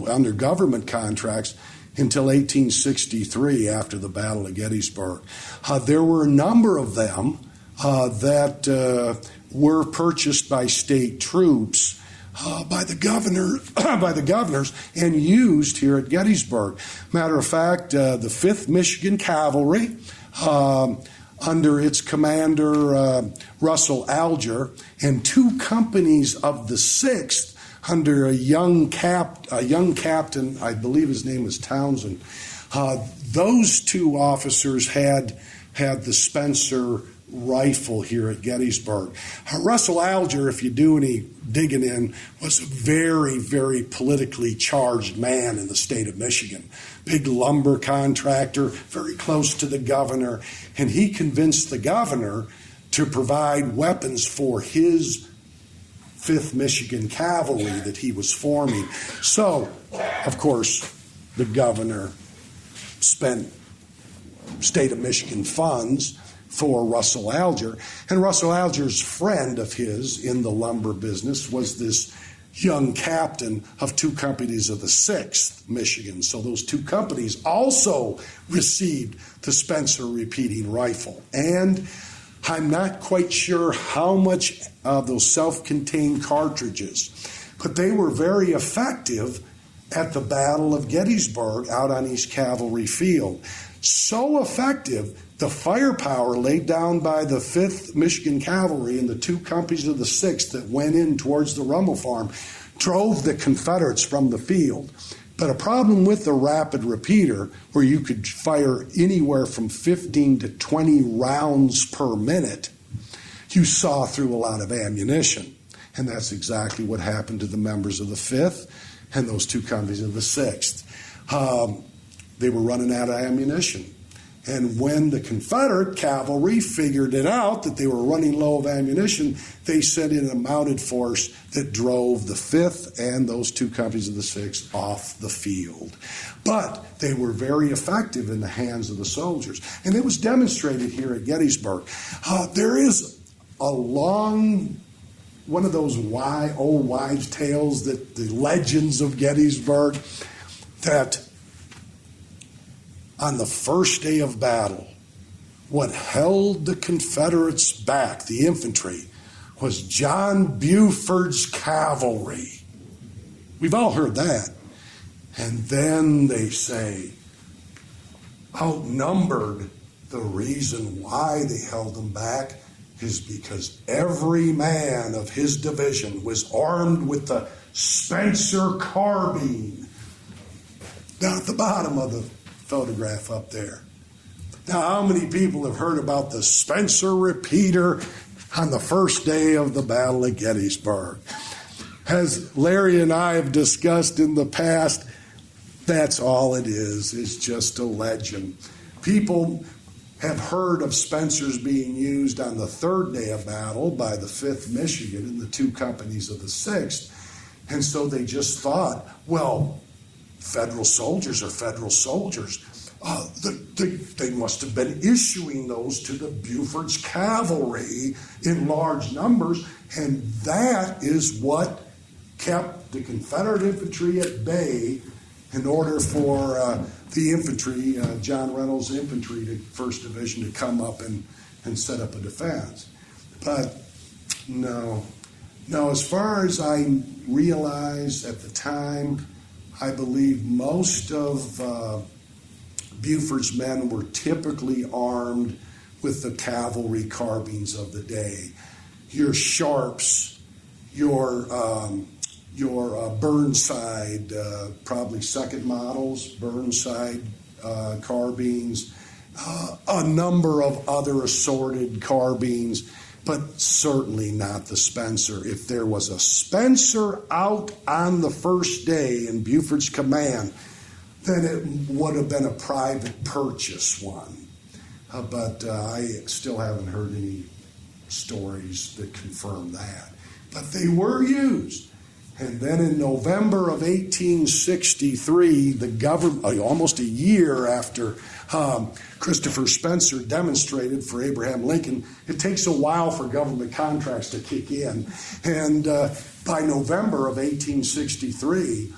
under government contracts, until 1863, after the Battle of Gettysburg. There were a number of them that were purchased by state troops by the governors and used here at Gettysburg. Matter of fact, the 5th Michigan Cavalry, under its commander Russell Alger, and 2 companies of the 6th under a young captain, I believe his name was Townsend. Those 2 officers had the Spencer rifle here at Gettysburg. Russell Alger, if you do any digging in, was a very, very politically charged man in the state of Michigan. Big lumber contractor, very close to the governor, and he convinced the governor to provide weapons for his 5th Michigan Cavalry that he was forming. So, of course, the governor spent state of Michigan funds for Russell Alger, and Russell Alger's friend of his in the lumber business was this young captain of 2 companies of the 6th Michigan. So those 2 companies also received the Spencer repeating rifle. And I'm not quite sure how much of those self-contained cartridges, but they were very effective at the Battle of Gettysburg out on East Cavalry Field. So effective, the firepower laid down by the 5th Michigan Cavalry and the 2 companies of the 6th that went in towards the Rummel Farm drove the Confederates from the field. But a problem with the rapid repeater, where you could fire anywhere from 15 to 20 rounds per minute, you saw through a lot of ammunition. And that's exactly what happened to the members of the 5th and those 2 companies of the 6th. They were running out of ammunition. And when the Confederate cavalry figured it out that they were running low of ammunition, they sent in a mounted force that drove the 5th and those 2 companies of the 6th off the field. But they were very effective in the hands of the soldiers. And it was demonstrated here at Gettysburg. There is a long, one of those old wives' tales, that the legends of Gettysburg, that on the first day of battle, what held the Confederates back, the infantry, was John Buford's cavalry. We've all heard that. And then they say, outnumbered, the reason why they held them back is because every man of his division was armed with the Spencer carbine. Down at the bottom of the photograph up there. Now, how many people have heard about the Spencer repeater on the first day of the Battle of Gettysburg? As Larry and I have discussed in the past, that's all it is. It's just a legend. People have heard of Spencers being used on the 3rd day of battle by the 5th Michigan and the 2 companies of the 6th. And so they just thought, well, federal soldiers are federal soldiers. They must have been issuing those to the Buford's cavalry in large numbers, and that is what kept the Confederate infantry at bay in order for the infantry, John Reynolds' infantry, the 1st Division, to come up and set up a defense. But no, as far as I realized at the time, I believe most of Buford's men were typically armed with the cavalry carbines of the day. Your Sharps, your Burnside, probably 2nd models, Burnside carbines, a number of other assorted carbines, but certainly not the Spencer. If there was a Spencer out on the first day in Buford's command, then it would have been a private purchase one. But I still haven't heard any stories that confirm that. But they were used. And then in November of 1863, the government, almost a year after Christopher Spencer demonstrated for Abraham Lincoln, it takes a while for government contracts to kick in. And by November of 1863,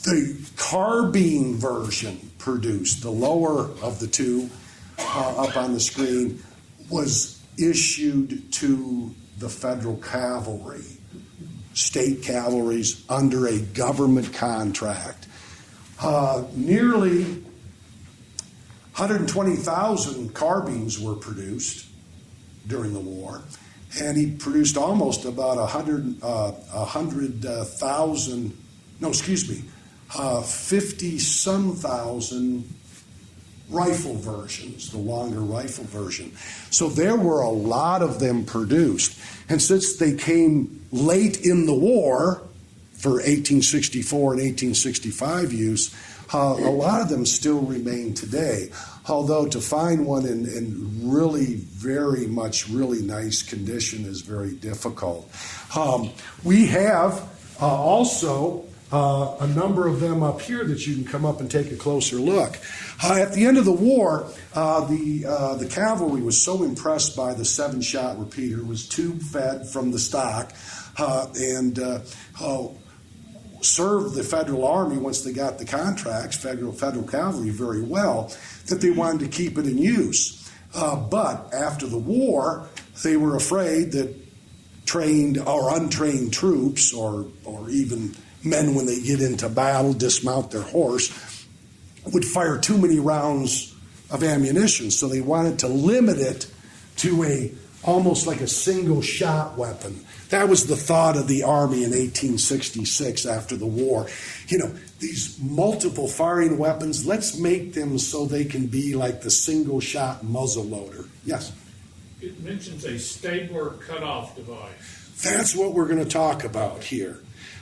the carbine version produced, the lower of the two up on the screen, was issued to the federal cavalry, state cavalries, under a government contract. Nearly 120,000 carbines were produced during the war, and he produced almost about 50-some thousand rifle versions, the longer rifle version. So there were a lot of them produced. And since they came late in the war for 1864 and 1865 use, a lot of them still remain today. Although to find one in really very much really nice condition is very difficult. We have also a number of them up here that you can come up and take a closer look. At the end of the war, the cavalry was so impressed by the 7-shot repeater. It was tube-fed from the stock, and served the Federal Army once they got the contracts, federal cavalry, very well, that they wanted to keep it in use. But after the war, they were afraid that trained or untrained troops, or even men when they get into battle, dismount their horse, would fire too many rounds of ammunition. So they wanted to limit it to almost like a single shot weapon. That was the thought of the Army in 1866 after the war. You know, these multiple firing weapons, let's make them so they can be like the single shot muzzle loader. Yes? It mentions a Stabler cutoff device. That's what we're going to talk about here.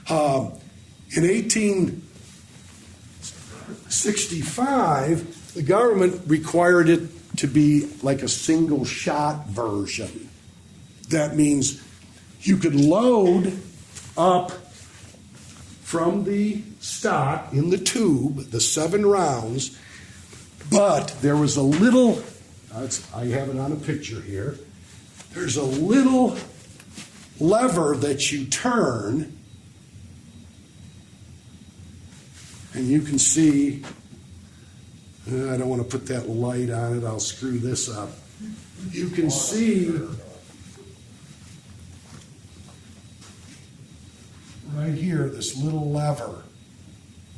In 1865, the government required it to be like a single shot version. That means you could load up from the stock in the tube, the 7 rounds, but there was a little, I have it on a picture here, there's a little lever that you turn, and you can see, I don't want to put that light on it, I'll screw this up. You can see right here this little lever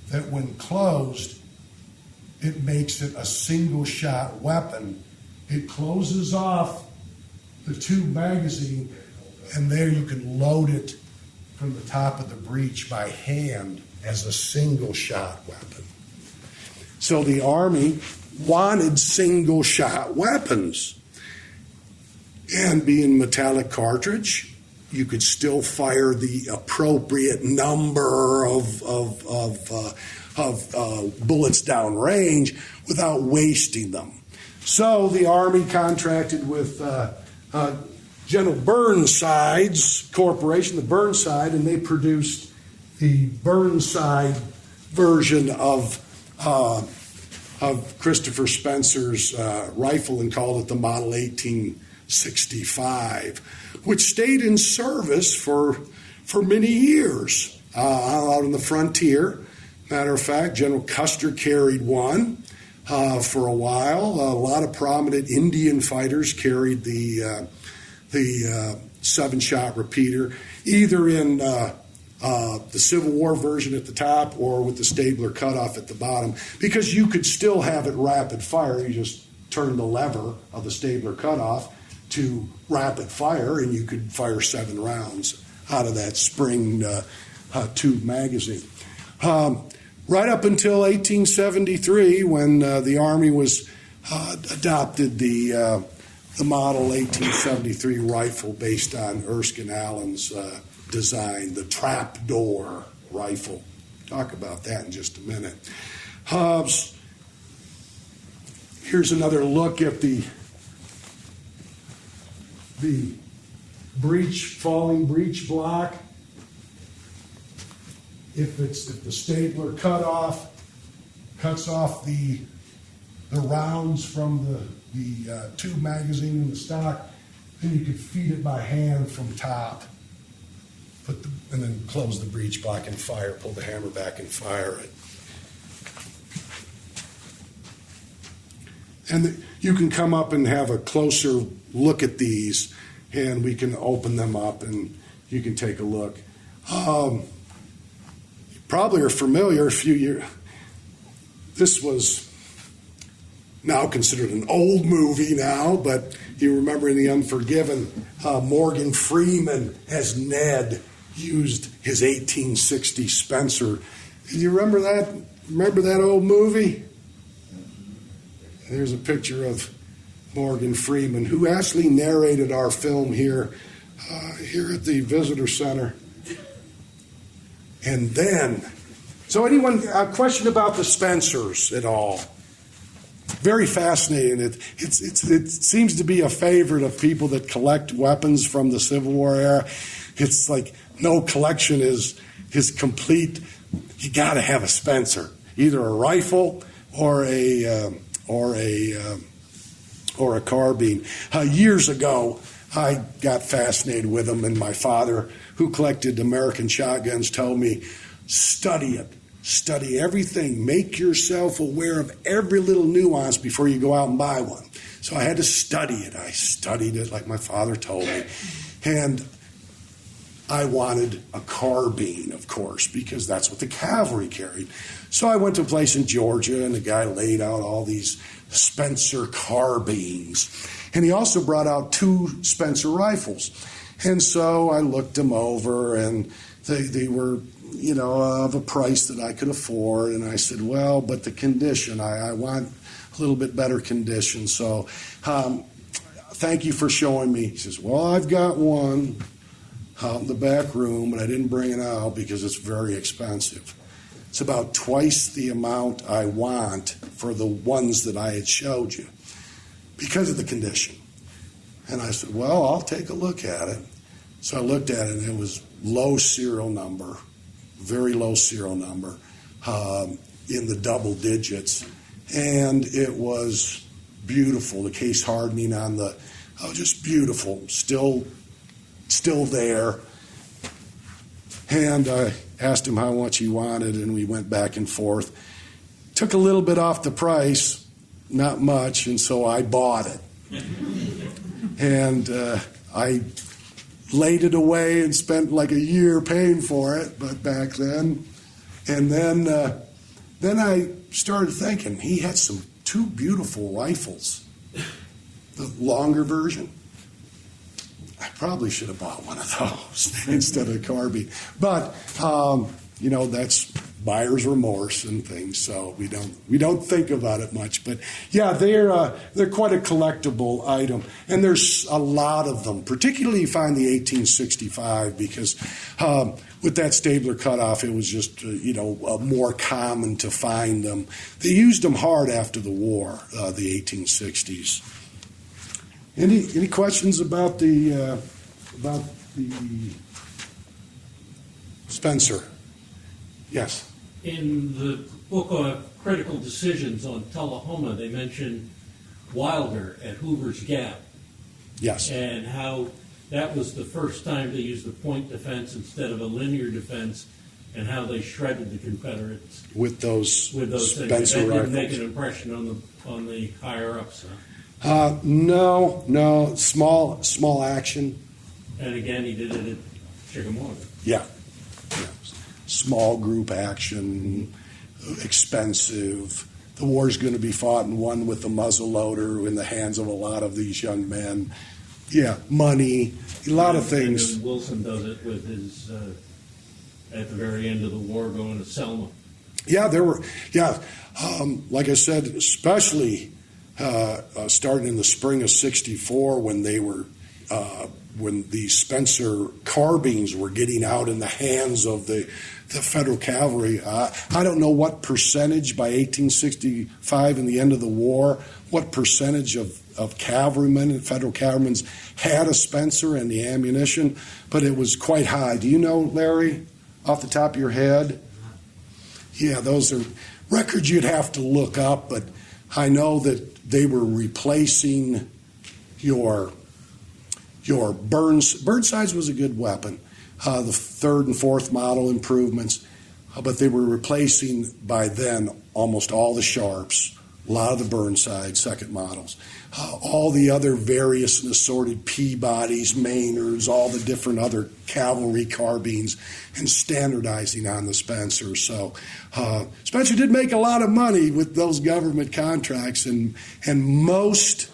that when closed, it makes it a single shot weapon. It closes off the tube magazine, and there you can load it from the top of the breech by hand as a single shot weapon. So the Army wanted single shot weapons. And being metallic cartridge, you could still fire the appropriate number of bullets downrange without wasting them. So the Army contracted with General Burnside's corporation, the Burnside, and they produced the Burnside version of Christopher Spencer's rifle and called it the Model 1865, which stayed in service for many years out on the frontier. Matter of fact, General Custer carried one for a while. A lot of prominent Indian fighters carried the 7-shot repeater, either in the Civil War version at the top or with the Stabler cutoff at the bottom, because you could still have it rapid fire. You just turn the lever of the Stabler cutoff to rapid fire, and you could fire 7 rounds out of that spring tube magazine. Right up until 1873, when the Army was adopted the Model 1873 rifle based on Erskine Allen's design, the trapdoor rifle. Talk about that in just a minute. Here's another look at the falling breech block. if the stapler cuts off the rounds from the tube magazine in the stock, then you could feed it by hand from top. And then close the breech block and fire, pull the hammer back and fire it. And you can come up and have a closer look at these, and we can open them up and you can take a look. You probably are familiar, this was now considered an old movie now, but you remember in The Unforgiven, Morgan Freeman as Ned used his 1860 Spencer. Do you remember that? Remember that old movie? There's a picture of Morgan Freeman, who actually narrated our film here at the Visitor Center. And then, so anyone, a question about the Spencers at all? Very fascinating. It seems to be a favorite of people that collect weapons from the Civil War era. It's like no collection is complete. You got to have a Spencer, either a rifle or a carbine. Years ago, I got fascinated with them, and my father, who collected American shotguns, told me, study it. Study everything. Make yourself aware of every little nuance before you go out and buy one. So I had to study it. I studied it like my father told me. And I wanted a carbine, of course, because that's what the cavalry carried. So I went to a place in Georgia, and the guy laid out all these Spencer carbines. And he also brought out 2 Spencer rifles. And so I looked them over, and they were, of a price that I could afford. And I said, well, but the condition, I want a little bit better condition. So thank you for showing me. He says, well, I've got one out in the back room, but I didn't bring it out because it's very expensive. It's about twice the amount I want for the ones that I had showed you because of the condition. And I said, well, I'll take a look at it. So I looked at it, and it was low serial number, very low serial number, in the double digits. And it was beautiful. The case hardening on just beautiful. Still there. And I asked him how much he wanted, and we went back and forth. Took a little bit off the price, not much, and so I bought it. And I laid it away and spent like a year paying for it, but back then. And then I started thinking, he had 2 beautiful rifles. The longer version. I probably should have bought one of those instead of a carbine. But, that's buyer's remorse and things, so we don't think about it much. But, yeah, they're quite a collectible item. And there's a lot of them, particularly you find the 1865, because with that stabler cutoff, it was just, more common to find them. They used them hard after the war, the 1860s. Any questions about the Spencer? Yes. In the book on Critical Decisions on Tullahoma, they mentioned Wilder at Hoover's Gap. Yes. And how that was the first time they used the point defense instead of a linear defense, and how they shredded the Confederates with those things. Spencer That rifles. didn't make an impression on the higher ups. No, small action. And again, he did it at Chickamauga. Yeah. Small group action, expensive. The war's going to be fought and won with the muzzle loader in the hands of a lot of these young men. Yeah, money, a lot of things. And Wilson does it with his, at the very end of the war, going to Selma. Yeah, like I said, especially starting in the spring of '64 when they were, when the Spencer carbines were getting out in the hands of the Federal cavalry. I don't know what percentage by 1865 and the end of the war, what percentage of cavalrymen and Federal cavalrymen had a Spencer and the ammunition, but it was quite high. Do you know, Larry, off the top of your head? Yeah, those are records you'd have to look up, but I know that they were replacing your Burnside's was a good weapon. The third and fourth model improvements, but they were replacing by then almost all the Sharps, a lot of the Burnside second models, all the other various and assorted Peabodys, Maynards, all the different other cavalry carbines, and standardizing on the Spencer. So Spencer did make a lot of money with those government contracts, and most,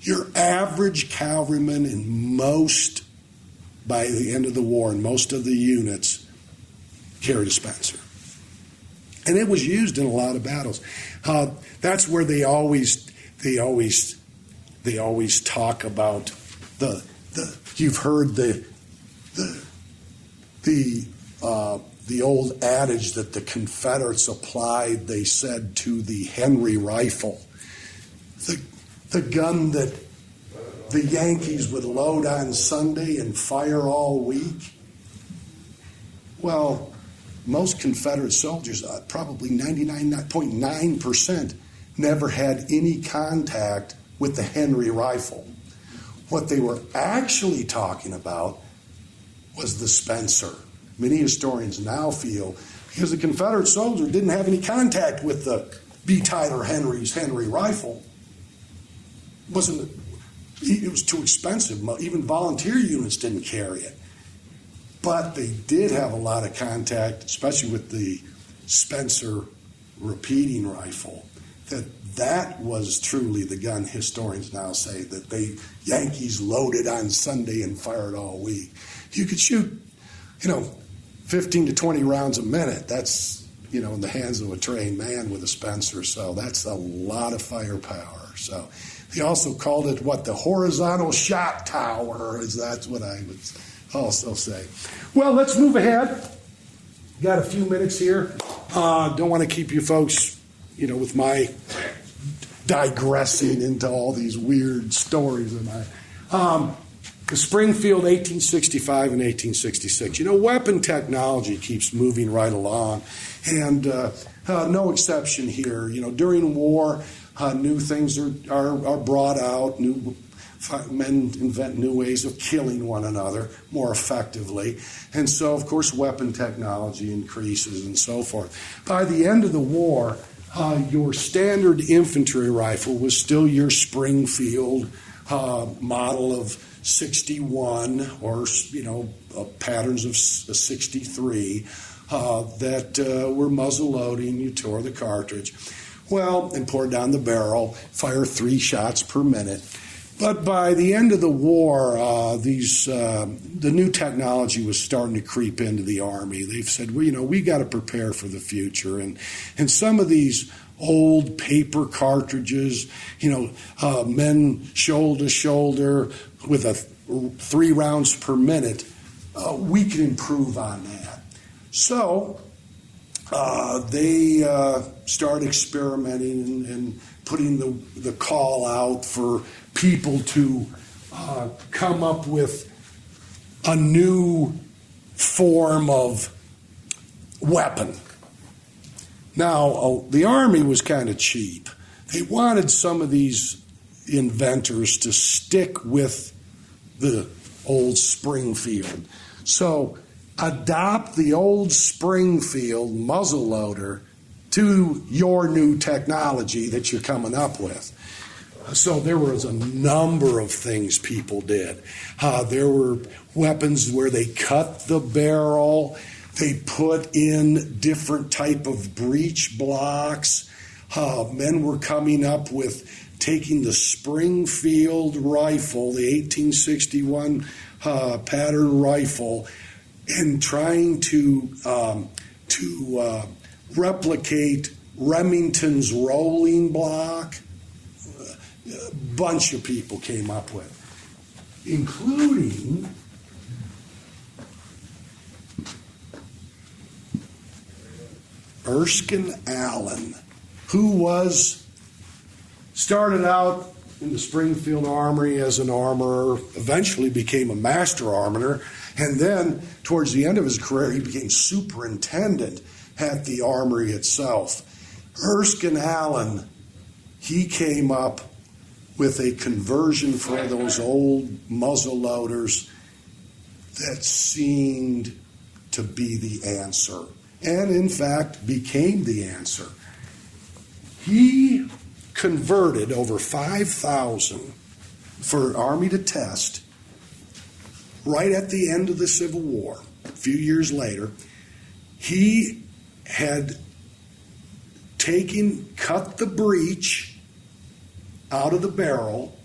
your average cavalryman in most, by the end of the war, and most of the units carried a Spencer. And it was used in a lot of battles. That's where they always talk about the you've heard the old adage that the Confederates applied, they said, to the Henry rifle, the gun that the Yankees would load on Sunday and fire all week. Well, most Confederate soldiers, probably 99.9%, never had any contact with the Henry rifle. What they were actually talking about was the Spencer. Many historians now feel because the Confederate soldier didn't have any contact with the B. Tyler Henry's Henry rifle. It was too expensive. Even volunteer units didn't carry it. But they did have a lot of contact, especially with the Spencer repeating rifle, that was truly the gun historians now say that the Yankees loaded on Sunday and fired all week. You could shoot, 15 to 20 rounds a minute. That's, in the hands of a trained man with a Spencer. So that's a lot of firepower. So they also called it the horizontal shot tower, that's what I would also say. Well, let's move ahead. Got a few minutes here. Don't want to keep you folks, with my digressing into all these weird stories. The Springfield, 1865 and 1866. Weapon technology keeps moving right along, and no exception here. During war, new things are brought out. Men invent new ways of killing one another more effectively. And so, of course, weapon technology increases and so forth. By the end of the war, your standard infantry rifle was still your Springfield model of 61 or, patterns of 63 that were muzzle loading. You tore the cartridge. And pour down the barrel, fire 3 shots per minute. But by the end of the war, the new technology was starting to creep into the Army. They've said, we got to prepare for the future. And some of these old paper cartridges, men shoulder to shoulder with 3 rounds per minute, we can improve on that. So they start experimenting and putting the call out for people to come up with a new form of weapon. Now, the Army was kind of cheap. They wanted some of these inventors to stick with the old Springfield. So adopt the old Springfield muzzleloader to your new technology that you're coming up with. So there was a number of things people did. There were weapons where they cut the barrel. They put in different type of breech blocks. Men were coming up with taking the Springfield rifle, the 1861 pattern rifle, and trying to replicate Remington's rolling block. A bunch of people came up with, including Erskine Allen, who started out in the Springfield Armory as an armorer, eventually became a master armorer, And then, towards the end of his career, he became superintendent at the armory itself. Erskine Allen, he came up with a conversion for those old muzzle loaders that seemed to be the answer, and in fact became the answer. He converted over 5,000 for Army to test right at the end of the Civil War. A few years later, he had cut the breech out of the barrel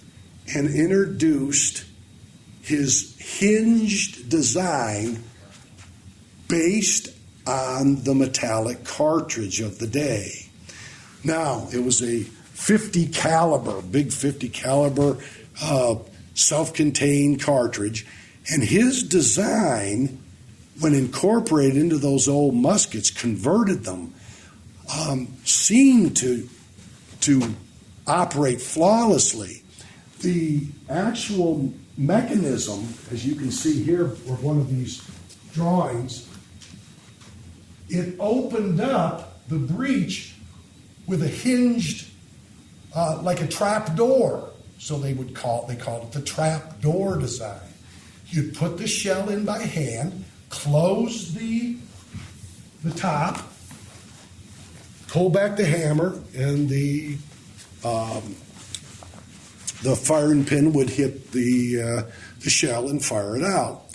and introduced his hinged design based on the metallic cartridge of the day. Now, it was a 50 caliber, big 50 caliber self-contained cartridge, and his design, when incorporated into those old muskets, converted them, seemed to operate flawlessly. The actual mechanism, as you can see here, of one of these drawings, it opened up the breech with a hinged, like a trap door. So they called it the trap door design. You'd put the shell in by hand, close the top, pull back the hammer, and the firing pin would hit the shell and fire it out.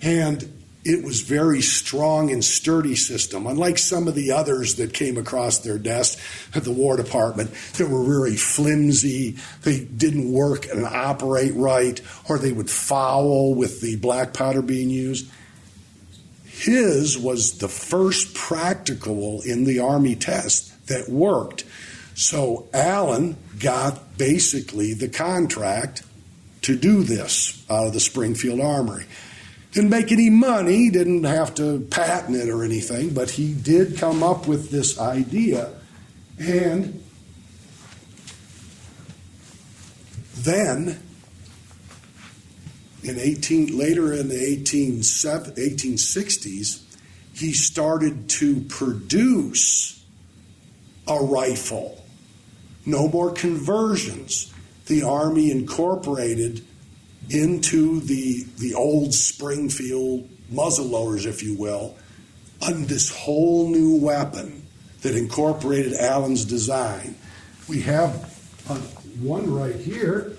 And it was very strong and sturdy system, unlike some of the others that came across their desk at the War Department that were very flimsy. They didn't work and operate right, or they would foul with the black powder being used. His was the first practical in the Army test that worked. So Allen got basically the contract to do this out of the Springfield Armory. Didn't make any money, didn't have to patent it or anything, but he did come up with this idea. And then, later in the 1860s, he started to produce a rifle. No more conversions. The Army incorporated into the old Springfield muzzleloaders, if you will, on this whole new weapon that incorporated Allen's design. We have one right here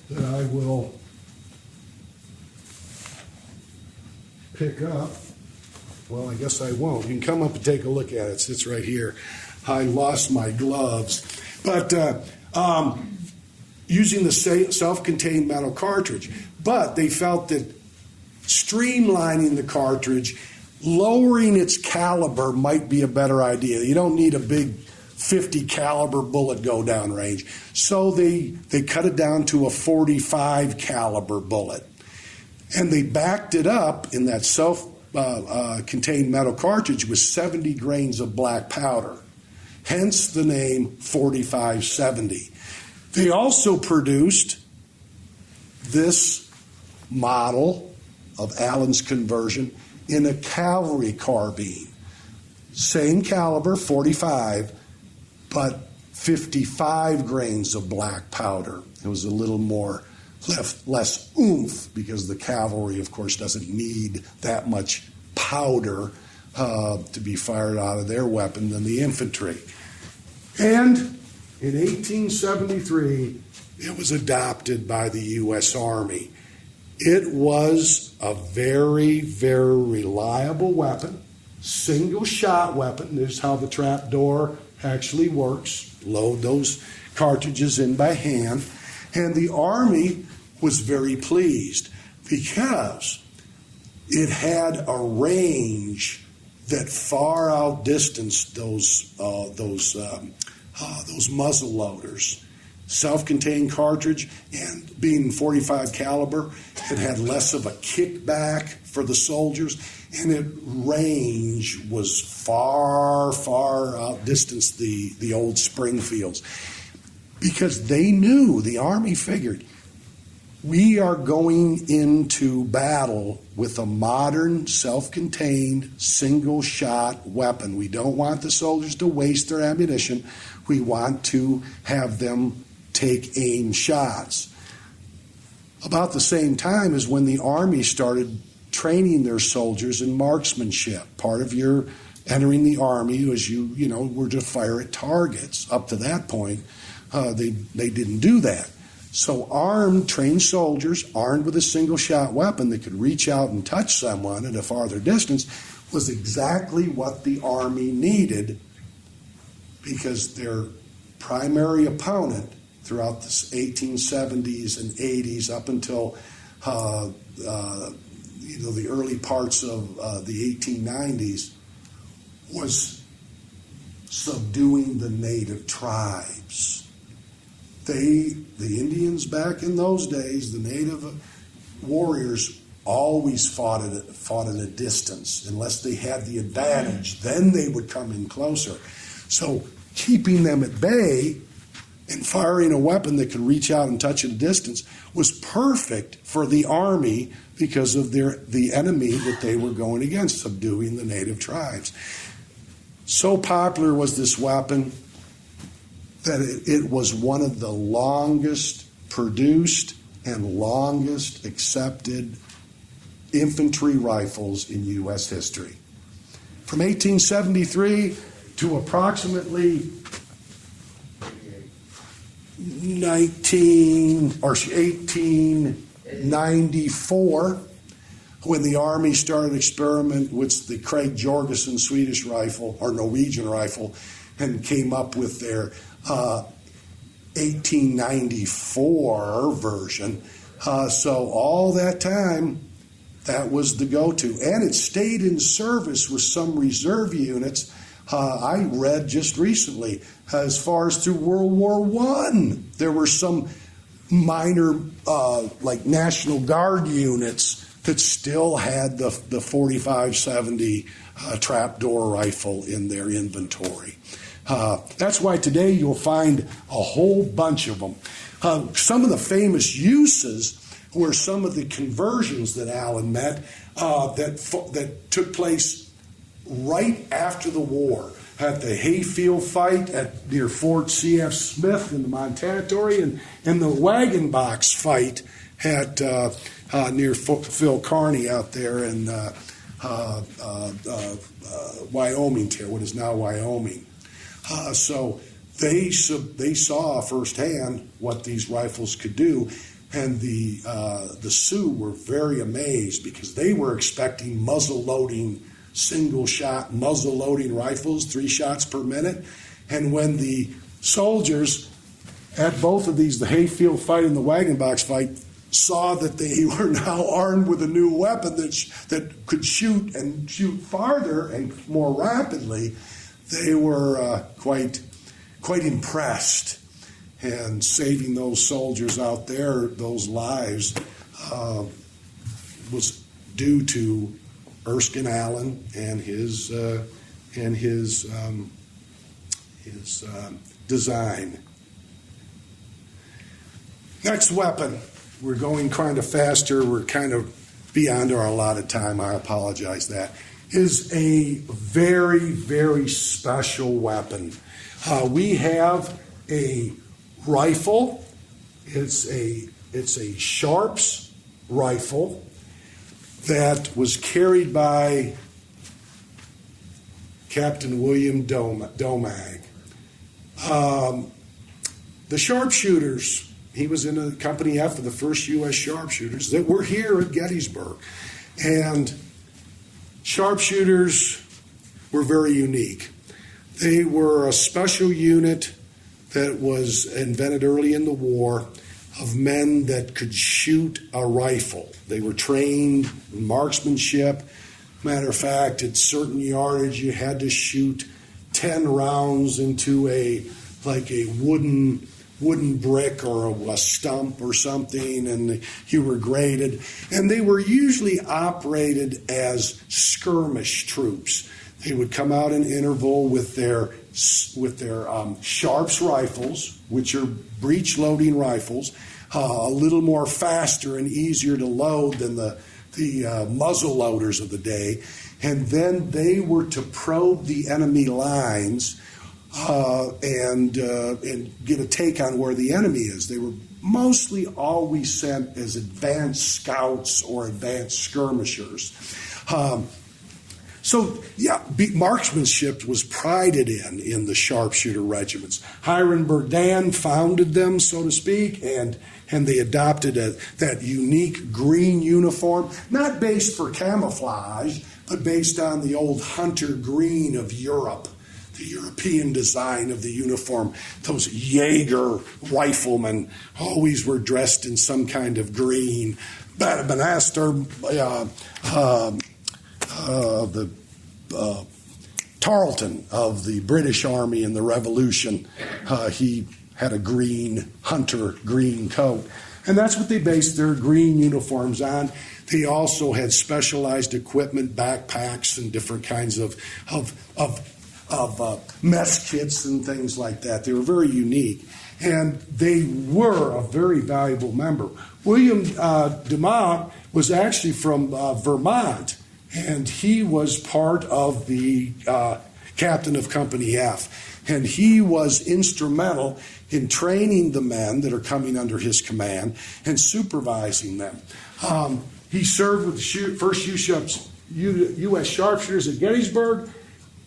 that I will pick up. Well, I guess I won't. You can come up and take a look at it. It sits right here. I lost my gloves. But using the self-contained metal cartridge. But they felt that streamlining the cartridge, lowering its caliber might be a better idea. You don't need a big 50 caliber bullet go down range. So they cut it down to a 45 caliber bullet. And they backed it up in that self-contained metal cartridge with 70 grains of black powder. Hence the name 4570. They also produced this model of Allen's conversion in a cavalry carbine. Same caliber, 45, but 55 grains of black powder. It was a little more, less oomph, because the cavalry, of course, doesn't need that much powder to be fired out of their weapon than the infantry. And in 1873, it was adopted by the U.S. Army. It was a very, very reliable weapon, single-shot weapon. This is how the trap door actually works. Load those cartridges in by hand. And the Army was very pleased because it had a range that far outdistanced those muzzle loaders. Self-contained cartridge, and being 45 caliber, it had less of a kickback for the soldiers, and its range was far, far outdistanced the old Springfields. Because they knew, the Army figured, We are going into battle with a modern, self-contained, single-shot weapon. We don't want the soldiers to waste their ammunition. We want to have them take aim shots. About the same time as when the Army started training their soldiers in marksmanship. Part of your entering the Army was you were to fire at targets. Up to that point, they didn't do that. So armed, trained soldiers, armed with a single-shot weapon that could reach out and touch someone at a farther distance, was exactly what the Army needed, because their primary opponent throughout the 1870s and 80s up until the early parts of the 1890s was subduing the native tribes. The Indians back in those days, the native warriors always fought at a distance unless they had the advantage. Then they would come in closer. So keeping them at bay and firing a weapon that could reach out and touch at a distance was perfect for the Army because of the enemy that they were going against, subduing the native tribes. So popular was this weapon that it was one of the longest produced and longest accepted infantry rifles in U.S. history. From 1873 to approximately 1894, when the Army started experiment with the Craig Jorgensen Swedish rifle or Norwegian rifle and came up with their 1894 version. So all that time, that was the go-to. And it stayed in service with some reserve units. I read just recently, as far as through World War I, there were some minor, like National Guard units that still had the 4570 trapdoor rifle in their inventory. That's why today you'll find a whole bunch of them. Some of the famous uses were some of the conversions that Allen met that took place right after the war, at the Hayfield fight near Fort C.F. Smith in the Montana Territory, and the wagon box fight at near Phil Kearny out there in Wyoming, what is now Wyoming. So they saw firsthand what these rifles could do, and the Sioux were very amazed because they were expecting muzzle-loading, single-shot muzzle-loading rifles, 3 shots per minute. And when the soldiers at both of these, the Hayfield fight and the wagon box fight, saw that they were now armed with a new weapon that could shoot farther and more rapidly, they were quite impressed. And saving those soldiers out there, those lives, was due to Erskine Allen and his design. Next weapon. We're going kind of faster. We're kind of beyond our allotted time. I apologize. That is a very, very special weapon. We have a rifle. It's a Sharps rifle that was carried by Captain William Domag. The Sharpshooters, he was in a Company F of the 1st U.S. Sharpshooters that were here at Gettysburg. And Sharpshooters were very unique. They were a special unit that was invented early in the war of men that could shoot a rifle. They were trained in marksmanship. Matter of fact, at certain yardage, you had to shoot 10 rounds into a wooden brick or a stump or something, and you were graded. And they were usually operated as skirmish troops. They would come out in interval with their Sharps rifles, which are breech-loading rifles. a little more faster and easier to load than the muzzle loaders of the day. And then they were to probe the enemy lines and get a take on where the enemy is. They were mostly always sent as advanced scouts or advanced skirmishers. Marksmanship was prided in the sharpshooter regiments. Hiram Berdan founded them, so to speak, and they adopted that unique green uniform, not based for camouflage, but based on the old hunter green of Europe, the European design of the uniform. Those Jaeger riflemen always were dressed in some kind of green. Banastre, Tarleton of the British Army in the Revolution, he had a green hunter green coat. And that's what they based their green uniforms on. They also had specialized equipment, backpacks, and different kinds of mess kits and things like that. They were very unique. And they were a very valuable member. William Dumont was actually from Vermont, and he was part of the captain of Company F. And he was instrumental in training the men that are coming under his command and supervising them. He served with the first U.S. Sharpshooters at Gettysburg,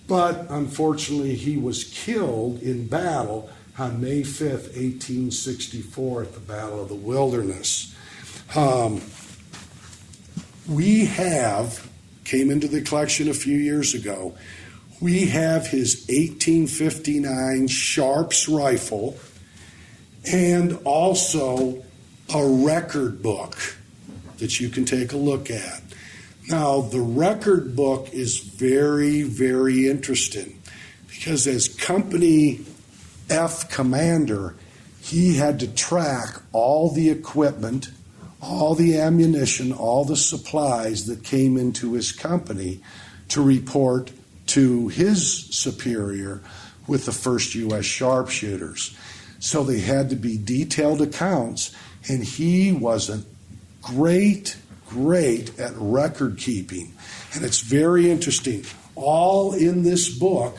but unfortunately he was killed in battle on May 5th, 1864 at the Battle of the Wilderness. Came into the collection a few years ago, we have his 1859 Sharps rifle and also a record book that you can take a look at. Now, the record book is very, very interesting because as Company F commander, he had to track all the equipment, all the ammunition, all the supplies that came into his company to report to his superior with the 1st U.S. Sharpshooters. So they had to be detailed accounts, and he was great at record keeping. And it's very interesting. All in this book,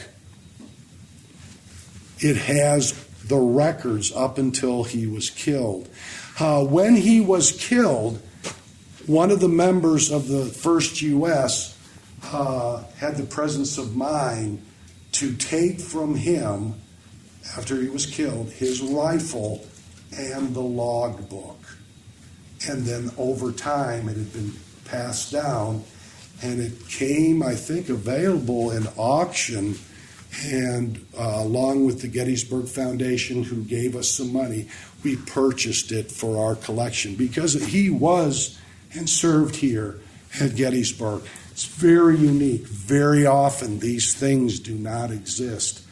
it has the records up until he was killed. When he was killed, one of the members of the 1st U.S. Had the presence of mind to take from him, after he was killed, his rifle and the log book. And then over time it had been passed down, and it came, I think, available in auction, and along with the Gettysburg Foundation, who gave us some money, we purchased it for our collection because he was and served here at Gettysburg. It's very unique. Very often these things do not exist.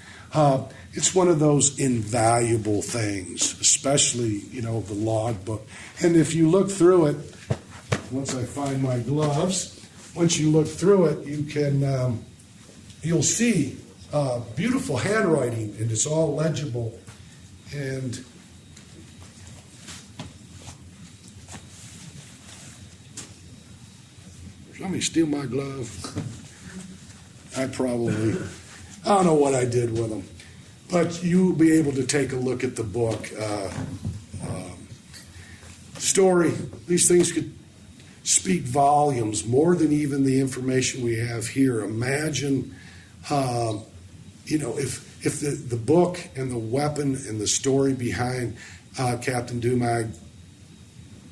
It's one of those invaluable things, especially, the log book. And if you look through it, once I find my gloves, once you look through it, you'll see beautiful handwriting, and it's all legible. And somebody steal my glove? I don't know what I did with them. But you'll be able to take a look at the book. Story, these things could speak volumes, more than even the information we have here. Imagine, if the book and the weapon and the story behind Captain Dumag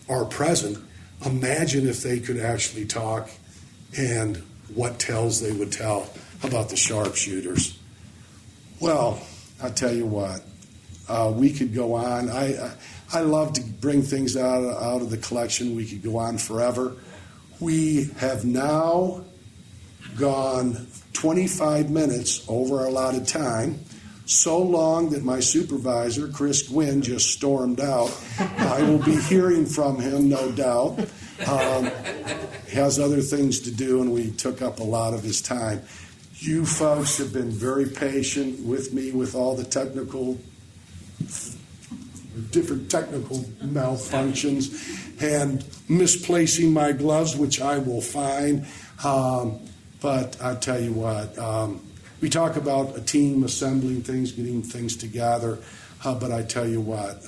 are present, imagine if they could actually talk and what tales they would tell about the sharpshooters. Well, I'll tell you what, we could go on. I love to bring things out of the collection. We could go on forever. We have now gone 25 minutes over our allotted time, so long that my supervisor, Chris Gwynn, just stormed out. I will be hearing from him, no doubt. He has other things to do, and we took up a lot of his time. You folks have been very patient with me with all the technical different technical malfunctions and misplacing my gloves, which I will find. But I tell you what, we talk about a team assembling things, getting things together. But I tell you what,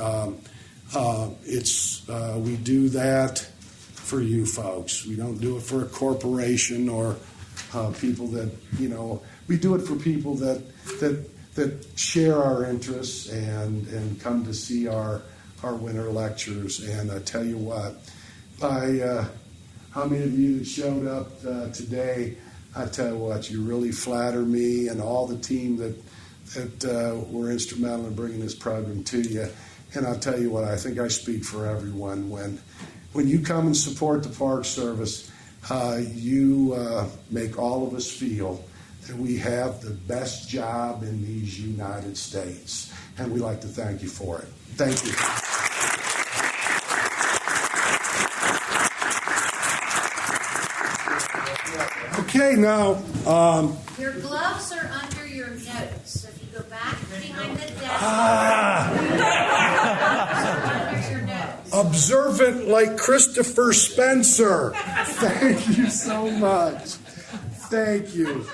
we do that for you folks. We don't do it for a corporation or people that, we do it for people that share our interests and come to see our winter lectures. And I tell you what, how many of you that showed up today, I tell you what, you really flatter me and all the team that were instrumental in bringing this program to you. And I'll tell you what, I think I speak for everyone. When you come and support the Park Service, you make all of us feel that we have the best job in these United States. And we'd like to thank you for it. Thank you. Okay, now. Your gloves are under your notes. So if you go back behind the desk, under your notes. Observant like Christopher Spencer. Thank you so much. Thank you.